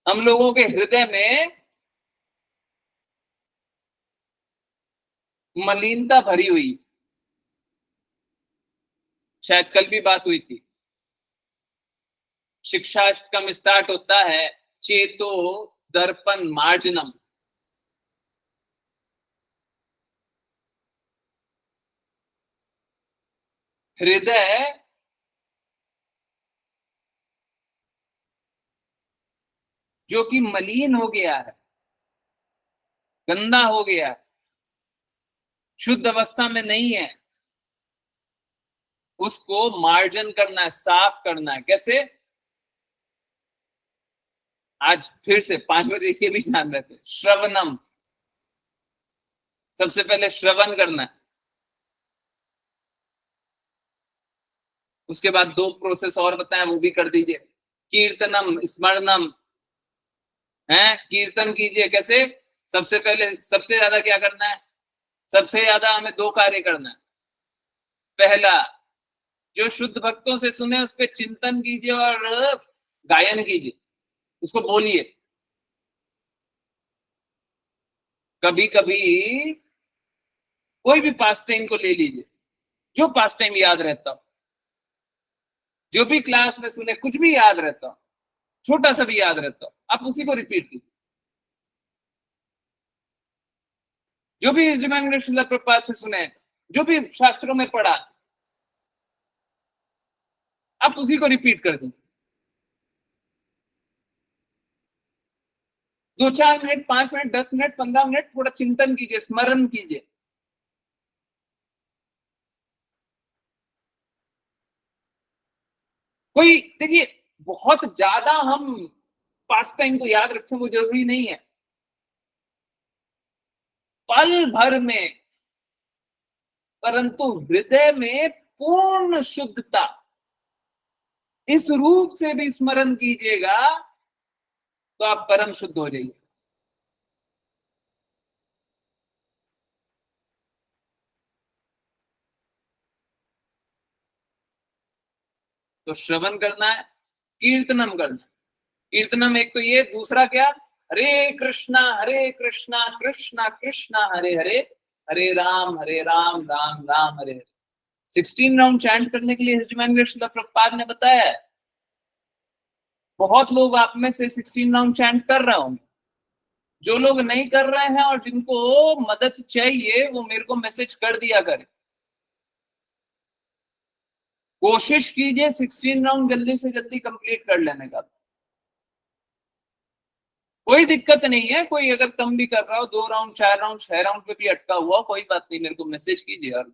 हम लोगों के हृदय में मलिनता भरी हुई, शायद कल भी बात हुई थी। शिक्षाष्टकम स्टार्ट होता है चेतो दर्पण मार्जनम। हृदय जो कि मलिन हो गया है, गंदा हो गया है, शुद्ध अवस्था में नहीं है, उसको मार्जन करना है, साफ करना है। कैसे? आज फिर से 5 बजे ये भी ध्यान रखते, श्रवणम। सबसे पहले श्रवण करना है, उसके बाद 2 प्रोसेस और बताएं, वो भी कर दीजिए। कीर्तनम, स्मरणम, है कीर्तन कीजिए। कैसे? सबसे पहले सबसे ज्यादा क्या करना है? सबसे ज्यादा हमें 2 कार्य करना है। पहला, जो शुद्ध भक्तों से सुने उस पर चिंतन कीजिए और गायन कीजिए, उसको बोलिए। कभी कभी कोई भी पास टाइम को ले लीजिए, जो पास टाइम याद रहता हो, जो भी क्लास में सुने, कुछ भी याद रहता हो, छोटा सा भी याद रहता हो, आप उसी को रिपीट कीजिए। जो भी इस श्रीला प्रभुपाद से सुने, जो भी शास्त्रों में पढ़ा, आप उसी को रिपीट कर दें। 2-4 मिनट, 5 मिनट, 10 मिनट, 15 मिनट थोड़ा चिंतन कीजिए, स्मरण कीजिए। कोई देखिए, बहुत ज्यादा हम पास टाइम को याद रखें वो जरूरी नहीं है। पल भर में, परंतु हृदय में पूर्ण शुद्धता, इस रूप से भी स्मरण कीजिएगा तो आप परम शुद्ध हो जाइए। तो श्रवण करना है, कीर्तनम करना है। कीर्तनम एक तो ये, दूसरा क्या? हरे कृष्णा कृष्णा कृष्णा हरे हरे, हरे राम राम राम हरे हरे। 16 राउंड चैंट करने के लिए श्रीला प्रभुपाद ने बताया है। बहुत लोग आप में से 16 राउंड चैंट कर रहे होंगे। जो लोग नहीं कर रहे हैं और जिनको मदद चाहिए वो मेरे को मैसेज कर दिया करें। कोशिश कीजिए 16 राउंड जल्दी से जल्दी कंप्लीट कर लेने का। कोई दिक्कत नहीं है, कोई अगर कम भी कर रहा हो, 2 राउंड 4 राउंड 6 राउंड पे भी अटका हुआ, कोई बात नहीं, मेरे को मैसेज कीजिए और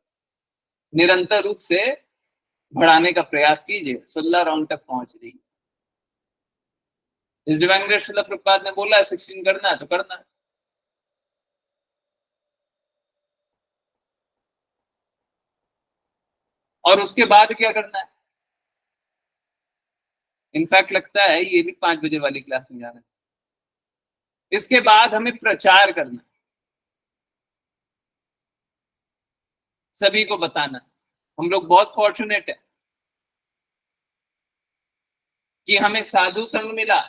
निरंतर रूप से बढ़ाने का प्रयास कीजिए, 16 राउंड तक पहुंच जाइए। इस दिव्यांग श्रील प्रभुपाद ने बोला 16 करना है तो करना है। और उसके बाद क्या करना है? इनफैक्ट लगता है ये भी 5 बजे वाली क्लास में जा रहे हैं। इसके बाद हमें प्रचार करना, सभी को बताना। हम लोग बहुत फॉर्चुनेट है कि हमें साधु संघ मिला,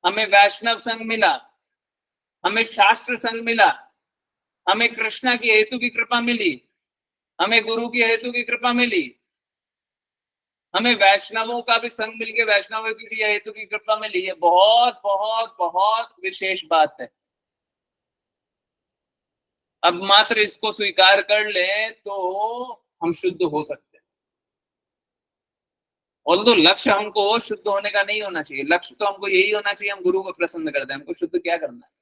हमें वैष्णव संघ मिला, हमें शास्त्र संघ मिला, हमें कृष्णा की हेतु की कृपा मिली, हमें गुरु की हेतु की कृपा मिली, हमें वैष्णवों का भी संग मिलके वैष्णवों की हेतु की कृपा मिली। ये बहुत बहुत बहुत विशेष बात है। अब मात्र इसको स्वीकार कर ले तो हम शुद्ध हो सकते हैं। ऑल्दो लक्ष्य हमको शुद्ध होने का नहीं होना चाहिए, लक्ष्य तो हमको यही होना चाहिए हम गुरु को प्रसन्न कर दें। हमको शुद्ध क्या करना है?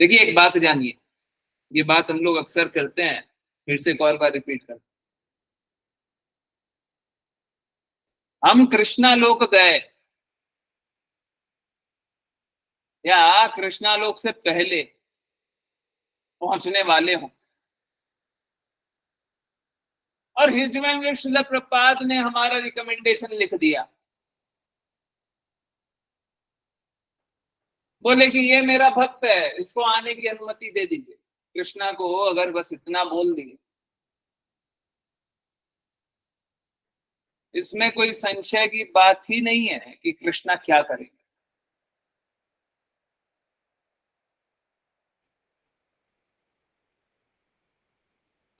देखिए एक बात जानिए, ये बात हम लोग अक्सर करते हैं, फिर से एक और बार रिपीट करते हैं। हम कृष्णा लोक गए या कृष्णा लोक से पहले पहुंचने वाले हों, और हिज डिवाइन श्रील प्रभुपाद ने हमारा रिकमेंडेशन लिख दिया, बोले कि ये मेरा भक्त है, इसको आने की अनुमति दे दीजिए। कृष्णा को अगर बस इतना बोल दिए, इसमें कोई संशय की बात ही नहीं है कि कृष्णा क्या करेंगे।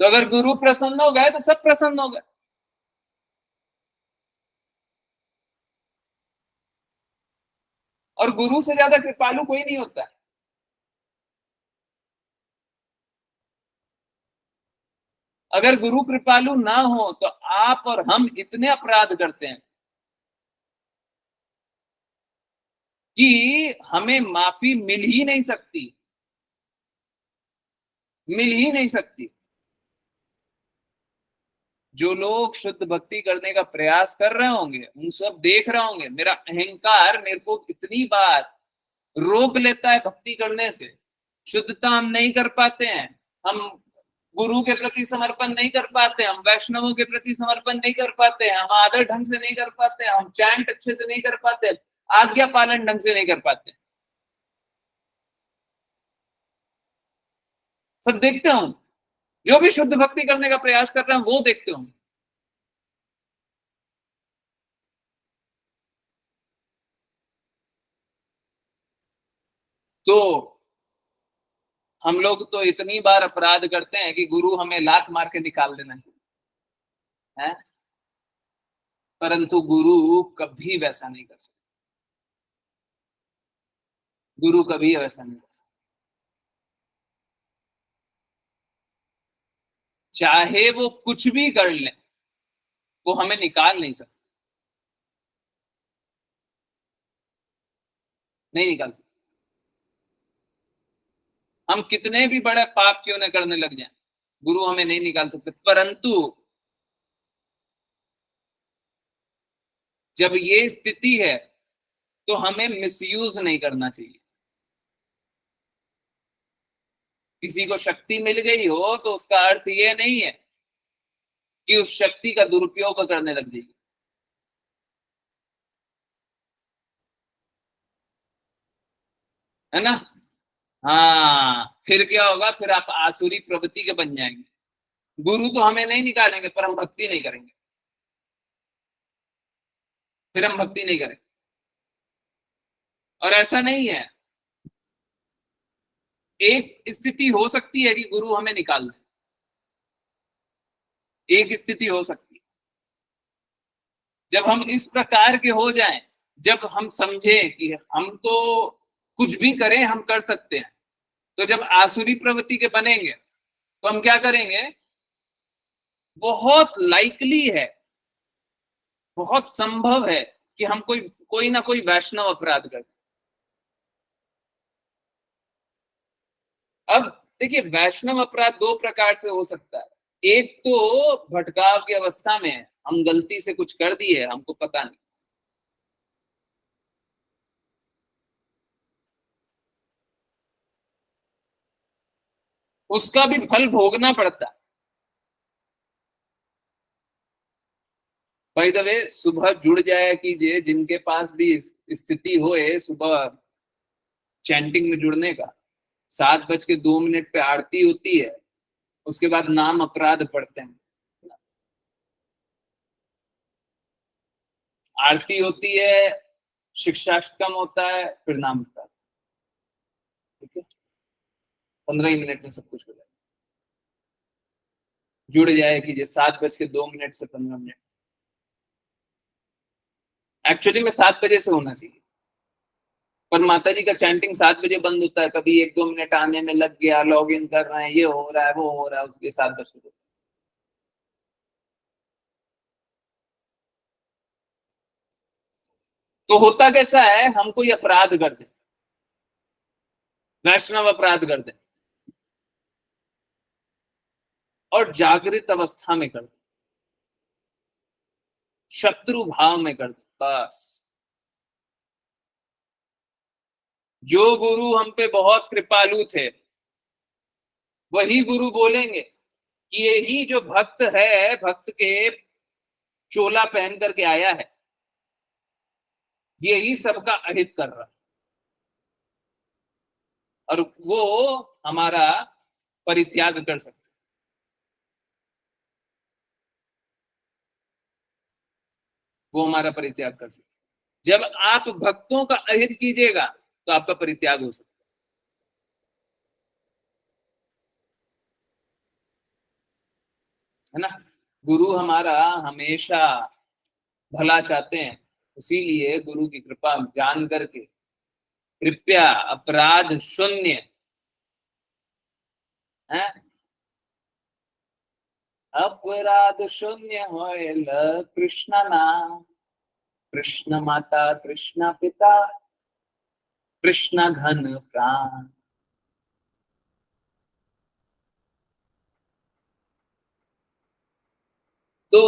तो अगर गुरु प्रसन्न हो गए तो सब प्रसन्न हो गए। और गुरु से ज्यादा कृपालु कोई नहीं होता है। अगर गुरु कृपालु ना हो तो आप और हम इतने अपराध करते हैं कि हमें माफी मिल ही नहीं सकती, मिल ही नहीं सकती। जो लोग शुद्ध भक्ति करने का प्रयास कर रहे होंगे उन सब देख रहे होंगे, मेरा अहंकार मेरे को इतनी बार रोक लेता है भक्ति करने से। शुद्धता हम नहीं कर पाते हैं, हम गुरु के प्रति समर्पण नहीं कर पाते, हम वैष्णवों के प्रति समर्पण नहीं कर पाते, हम आदर ढंग से नहीं कर पाते, हम चैंट अच्छे से नहीं कर पाते, आज्ञा पालन ढंग से नहीं कर पाते। सब देखते हो, जो भी शुद्ध भक्ति करने का प्रयास कर रहे हैं वो देखते हो। तो हम लोग तो इतनी बार अपराध करते हैं कि गुरु हमें लात मार के निकाल देना चाहिए है, परंतु गुरु कभी वैसा नहीं कर सकते। गुरु कभी वैसा नहीं कर सकते। चाहे वो कुछ भी कर ले, वो हमें निकाल नहीं सकते, नहीं निकाल सकते। हम कितने भी बड़े पाप क्यों न करने लग जाएं, गुरु हमें नहीं निकाल सकते। परंतु जब ये स्थिति है तो हमें मिसयूज नहीं करना चाहिए। किसी को शक्ति मिल गई हो तो उसका अर्थ ये नहीं है कि उस शक्ति का दुरुपयोग करने लग जाइए, है ना। हाँ, फिर क्या होगा? फिर आप आसुरी प्रवृत्ति के बन जाएंगे। गुरु तो हमें नहीं निकालेंगे पर हम भक्ति नहीं करेंगे, फिर हम भक्ति नहीं करेंगे। और ऐसा नहीं है, एक स्थिति हो सकती है कि गुरु हमें निकाल दे, एक स्थिति हो सकती है जब हम इस प्रकार के हो जाएं, जब हम समझे कि हम तो कुछ भी करें हम कर सकते हैं। तो जब आसुरी प्रवृत्ति के बनेंगे तो हम क्या करेंगे? बहुत लाइकली है, बहुत संभव है कि हम कोई ना कोई वैष्णव अपराध करें। अब देखिए, वैष्णव अपराध दो प्रकार से हो सकता है। एक तो भटकाव की अवस्था में हम गलती से कुछ कर दिए, हमको पता नहीं, उसका भी फल भोगना पड़ता है। बाय द वे, सुबह जुड़ जाया कीजिए, जिनके पास भी स्थिति होए सुबह चैंटिंग में जुड़ने का। 7:02 पे आरती होती है, उसके बाद नाम अपराध पढ़ते हैं। आरती होती है, शिक्षाष्टकम होता है, फिर नाम अपराध। ठीक है, 15 ही मिनट में सब कुछ हो जाए। जुड़ जाए कीजिए 7:02 से 15 मिनट। एक्चुअली में 7 बजे से होना चाहिए, पर माता जी का चैंटिंग 7 बजे बंद होता है। कभी 1-2 मिनट आने में लग गया, लॉग इन कर रहे हैं, ये हो रहा है वो हो रहा है, उसके 7 बजे। तो होता कैसा है, हम कोई अपराध कर दे, वैष्णव अपराध कर दे, और जागृत अवस्था में कर दे, शत्रु भाव में कर दे, बस जो गुरु हम पे बहुत कृपालु थे वही गुरु बोलेंगे कि यही जो भक्त है, भक्त के चोला पहन करके आया है, यही सबका अहित कर रहा है, और वो हमारा परित्याग कर सकता है। वो हमारा परित्याग कर सकता है। जब आप भक्तों का अहित कीजिएगा तो आपका परित्याग हो सकता है ना। गुरु हमारा हमेशा भला चाहते हैं, इसीलिए गुरु की कृपा जान करके कृपया अपराध शून्य है, अपराध शून्य होयल कृष्ण नाम, कृष्ण माता कृष्ण पिता कृष्ण धन प्राण। तो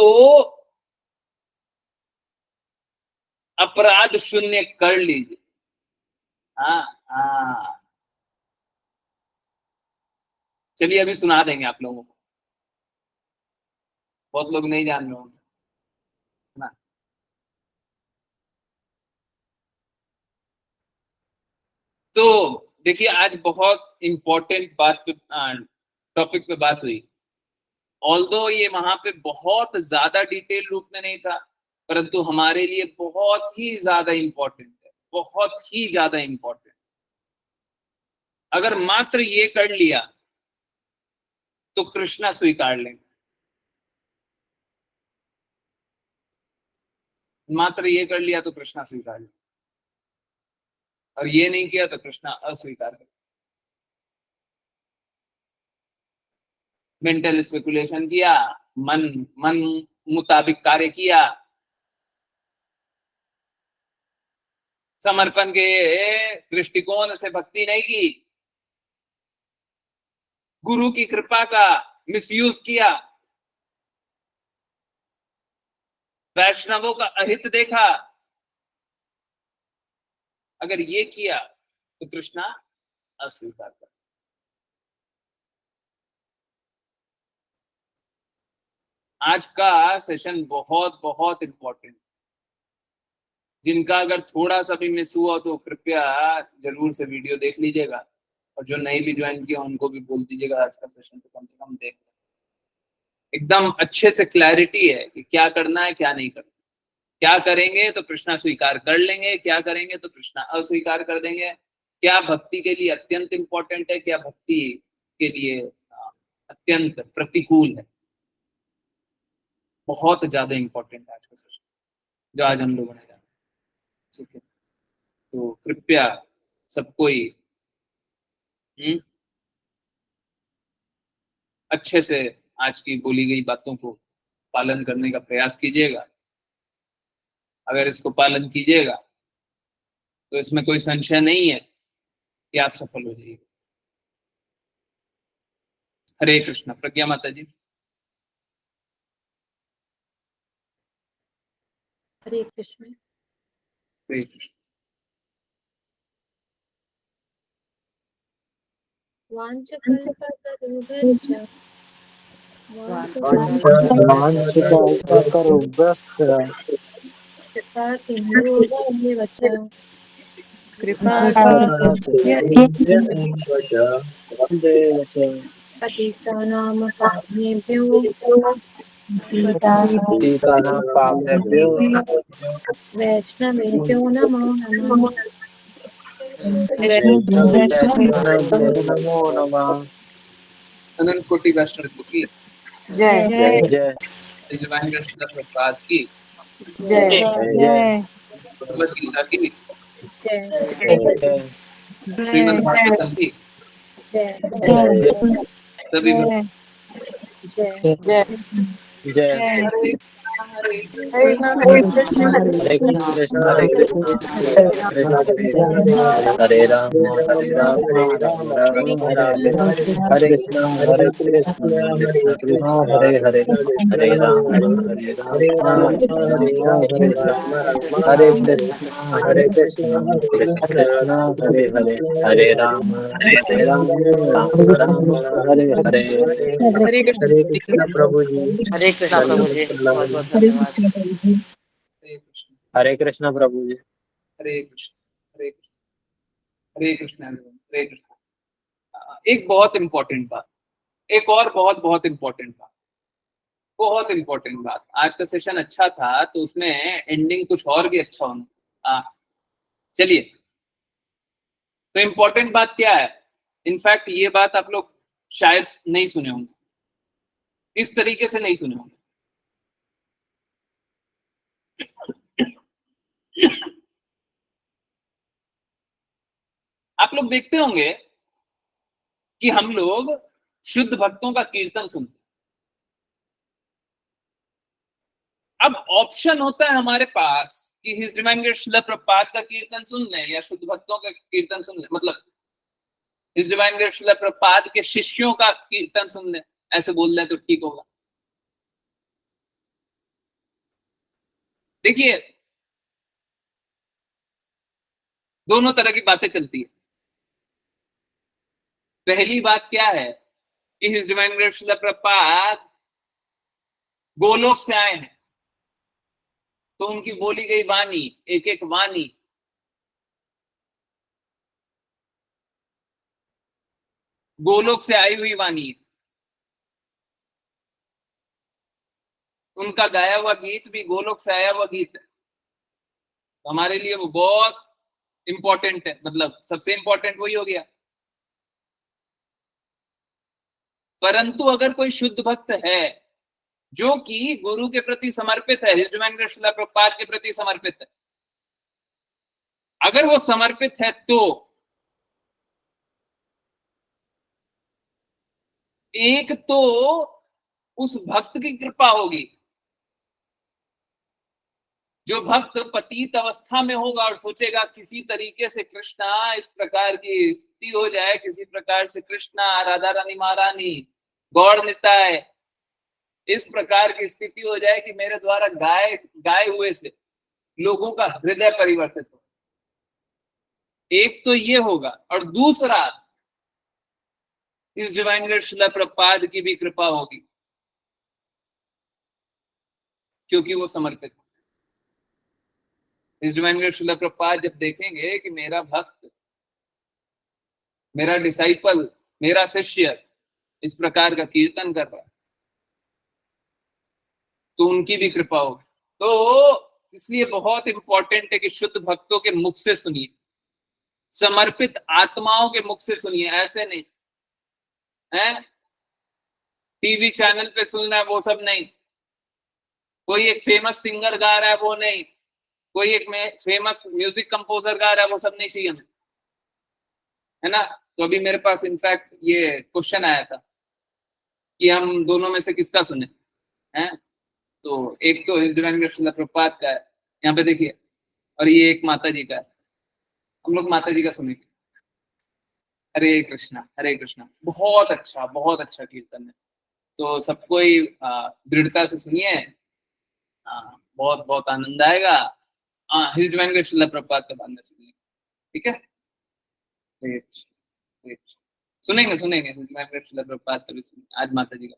अपराध शून्य कर लीजिए। हाँ हाँ, चलिए अभी सुना देंगे आप लोगों को, बहुत लोग नहीं जान रहे होंगे, है ना। तो देखिए, आज बहुत इंपॉर्टेंट बात पे, टॉपिक पे बात हुई। ऑल्दो ये वहां पे बहुत ज्यादा डिटेल रूप में नहीं था, परंतु हमारे लिए बहुत ही ज्यादा इंपॉर्टेंट है, बहुत ही ज्यादा इंपॉर्टेंट। अगर मात्र ये कर लिया तो कृष्णा स्वीकार लेंगे, मात्र ये कर लिया तो कृष्णा स्वीकार लेंगे, और ये नहीं किया तो कृष्णा अस्वीकार करें। मेंटल स्पेकुलेशन किया, मन मन मुताबिक कार्य किया, समर्पण के दृष्टिकोण से भक्ति नहीं की, गुरु की कृपा का मिसयूज किया, वैष्णवों का अहित देखा, अगर ये किया तो कृष्णा अस्वीकार कर। आज का सेशन बहुत बहुत इंपॉर्टेंट, जिनका अगर थोड़ा सा भी मिस हुआ तो कृपया जरूर से वीडियो देख लीजिएगा, और जो नई भी ज्वाइन किया उनको भी बोल दीजिएगा आज का सेशन तो कम से कम देख, एकदम अच्छे से क्लैरिटी है कि क्या करना है क्या नहीं करना। क्या करेंगे तो कृष्णा स्वीकार कर लेंगे, क्या करेंगे तो कृष्णा अस्वीकार कर देंगे, क्या भक्ति के लिए अत्यंत इंपॉर्टेंट है, क्या भक्ति के लिए अत्यंत प्रतिकूल है। बहुत ज्यादा इंपॉर्टेंट है आज का सेशन जो आज हम लोगों ने जाना। ठीक है, तो कृपया सब कोई अच्छे से आज की बोली गई बातों को पालन करने का प्रयास कीजिएगा। अगर इसको पालन कीजिएगा तो इसमें कोई संशय नहीं है कि आप सफल हो जाइए। हरे कृष्णा। प्रज्ञा माता जी। हरे कृष्ण। हरे कृष्ण। वाञ्छकल्पतरुभ्यश्च कृपा सिन्धुभ्येव च कृपा पतितानां पावनेभ्यो वैष्णवेभ्यो नमो नमः। अनंत कोटि वैष्णव की जय इस डिवाइन कृष्ण प्रसाद की जय भगवद गीता की जय श्रीमद् भागवतम की जय सभी जय जय हरे हरे हरे कृष्ण हरे कृष्ण कृष्ण कृष्ण हरे राम हरे राम राम राम हरे हरे हरे कृष्ण कृष्ण कृष्ण हरे हरे हरे राम राम हरे हरे हरे कृष्ण कृष्ण कृष्ण हरे हरे हरे राम राम राम हरे हरे हरे कृष्ण हरे कृष्ण प्रभु जी हरे कृष्ण प्रभु जी बहुत बहुत धन्यवाद। हरे कृष्ण हरे कृष्ण प्रभु जी हरे कृष्ण हरे कृष्ण हरे कृष्ण हरे कृष्ण। एक बहुत इंपॉर्टेंट बात, एक और बहुत बहुत इंपॉर्टेंट बात, बहुत इंपॉर्टेंट बात। आज का सेशन अच्छा था तो उसमें एंडिंग कुछ और भी अच्छा होना। चलिए, तो इंपॉर्टेंट बात क्या है? इनफैक्ट ये बात आप लोग शायद नहीं सुने होंगे, इस तरीके से नहीं सुने होंगे। आप लोग देखते होंगे कि हम लोग शुद्ध भक्तों का कीर्तन सुनते हैं। अब ऑप्शन होता है हमारे पास कि his divine grace Srila Prabhupada का कीर्तन सुन लें या शुद्ध भक्तों का कीर्तन सुन लें, मतलब his divine grace Srila Prabhupada के शिष्यों का कीर्तन सुन लें, ऐसे बोल लें तो ठीक होगा। देखिए, दोनों तरह की बातें चलती है। पहली बात क्या है कि his divine grace Srila Prabhupada Golok से आए हैं, तो उनकी बोली गई वाणी, एक एक वाणी गोलोक से आई हुई वाणी है। उनका गाया हुआ गीत भी गोलोक से आया हुआ गीत है। तो हमारे लिए वो बहुत इंपॉर्टेंट है, मतलब सबसे इंपॉर्टेंट वही हो गया। परंतु अगर कोई शुद्ध भक्त है जो कि गुरु के प्रति समर्पित है, his divine grace Srila Prabhupada के प्रति समर्पित है, अगर वो समर्पित है तो एक तो उस भक्त की कृपा होगी। जो भक्त पतित अवस्था में होगा और सोचेगा किसी तरीके से कृष्णा इस प्रकार की स्थिति हो जाए, किसी प्रकार से कृष्णा राधा रानी महारानी गौड़ निताय इस प्रकार की स्थिति हो जाए कि मेरे द्वारा गाए हुए से लोगों का हृदय परिवर्तित हो, एक तो ये होगा। और दूसरा, इस डिवाइन ग्रेस श्रील प्रभुपाद की भी कृपा होगी क्योंकि वो समर्पित। इस डिवाइन ग्रेस श्रील प्रभुपाद जब देखेंगे कि मेरा भक्त, मेरा डिसाइपल, मेरा शिष्य इस प्रकार का कीर्तन कर रहा है, तो उनकी भी कृपा होगी। तो इसलिए बहुत इंपॉर्टेंट है कि शुद्ध भक्तों के मुख से सुनिए, समर्पित आत्माओं के मुख से सुनिए, ऐसे नहीं है टीवी चैनल पे सुनना है वो सब नहीं, कोई एक फेमस सिंगर गा रहा है वो नहीं, कोई एक फेमस म्यूजिक कंपोजर गा रहा है वो सब नहीं चाहिए हमें, है ना। तो अभी मेरे पास इनफैक्ट ये क्वेश्चन आया था कि हम दोनों में से किसका सुने हैं। तो एक तो his divine grace Srila Prabhupada का है, यहाँ पे देखिए, और ये एक माता जी का है। हम लोग माता जी का सुनेंगे। हरे कृष्णा हरे कृष्णा। बहुत अच्छा कीर्तन है, तो सबको ही दृढ़ता से सुनिए, बहुत बहुत आनंद आएगा। His divine grace Srila Prabhupada का बाद में सुनिए, ठीक है। सुनेंगे सुनेंगे, मैं बात करूँ आज माता जी का।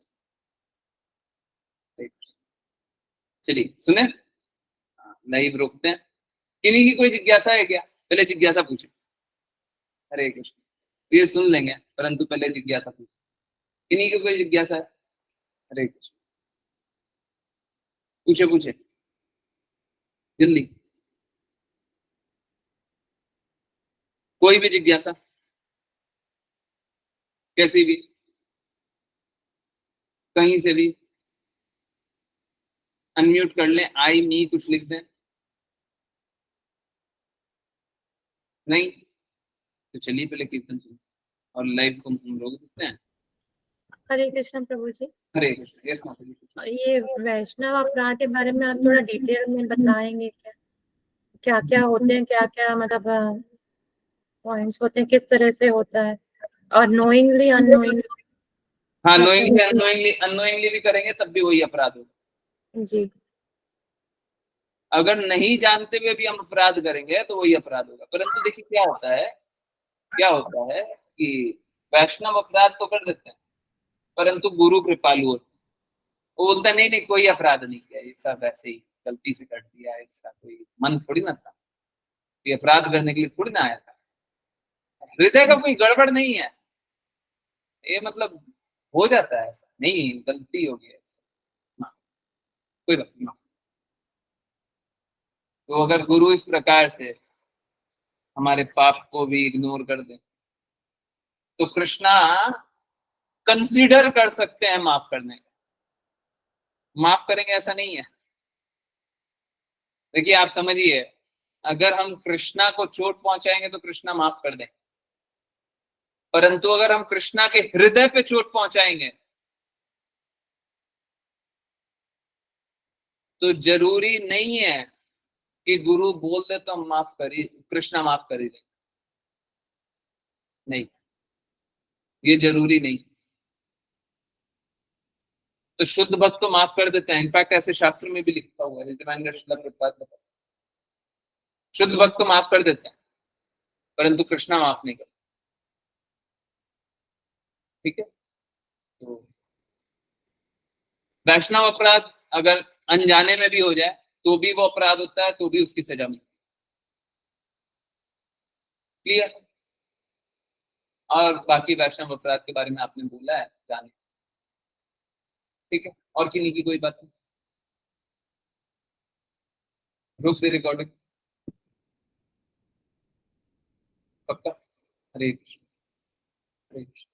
चलिए सुने, लाइव रोकते हैं। किन्हीं की कोई जिज्ञासा है क्या? पहले जिज्ञासा पूछे। हरे कृष्ण, ये सुन लेंगे, परंतु पहले जिज्ञासा पूछे। किन्हीं की कोई जिज्ञासा है? हरे कृष्ण, पूछे पूछे जल्दी, कोई भी जिज्ञासा, कैसी भी, कहीं से भी अनम्यूट कर लें, आई मी कुछ लिख दें। नहीं तो चलिए पहले कीर्तन सुनिए और लाइव को हम रोक देते हैं। हरे कृष्ण प्रभु जी। हरे कृष्ण। यस माता जी। ये वैष्णव अपराध के बारे में आप थोड़ा डिटेल में बताएंगे क्या? क्या क्या होते हैं, क्या क्या मतलब पॉइंट्स होते हैं, किस तरह से होता है, और नोइंगली अननोइंगली? हाँ, अननोइंगली भी करेंगे तब भी वही अपराध होगा जी। अगर नहीं जानते हुए भी हम अपराध करेंगे तो वही अपराध होगा। परंतु देखिए क्या होता है कि वैष्णव अपराध तो कर देते हैं, परंतु गुरु कृपालु होते हैं। वो बोलता है नहीं नहीं कोई अपराध नहीं किया, ये सब ऐसे ही गलती से कर दिया, इसका कोई मन थोड़ी ना था, ये अपराध करने के लिए थोड़ी ना आया था, हृदय का कोई गड़बड़ नहीं है, ये मतलब हो जाता है ऐसा, नहीं गलती हो गई ऐसा, कोई बात नहीं। तो अगर गुरु इस प्रकार से हमारे पाप को भी इग्नोर कर दे तो कृष्णा कंसीडर कर सकते हैं माफ करने का। माफ करेंगे ऐसा नहीं है। देखिए आप समझिए, अगर हम कृष्णा को चोट पहुंचाएंगे तो कृष्णा माफ कर दें, परंतु अगर हम कृष्णा के हृदय पे चोट पहुंचाएंगे तो जरूरी नहीं है कि गुरु बोल दे तो हम माफ करी, कृष्णा माफ कर ही दें, नहीं, ये जरूरी नहीं। तो शुद्ध भक्त तो माफ कर देते हैं, इनफैक्ट ऐसे शास्त्र में भी लिखा हुआ है, शुद्ध भक्त तो माफ कर देते हैं परंतु कृष्णा माफ नहीं करते। ठीक है, तो वैष्णव अपराध अगर अनजाने में भी हो जाए तो भी वो अपराध होता है, तो भी उसकी सजा मिलती है। क्लियर? और बाकी वैष्णव अपराध के बारे में आपने बोला है, जाने। ठीक है, और किन्हीं की कोई बात नहीं, रुक दे रिकॉर्डिंग। पक्का? हरे कृष्ण, हरे कृष्ण।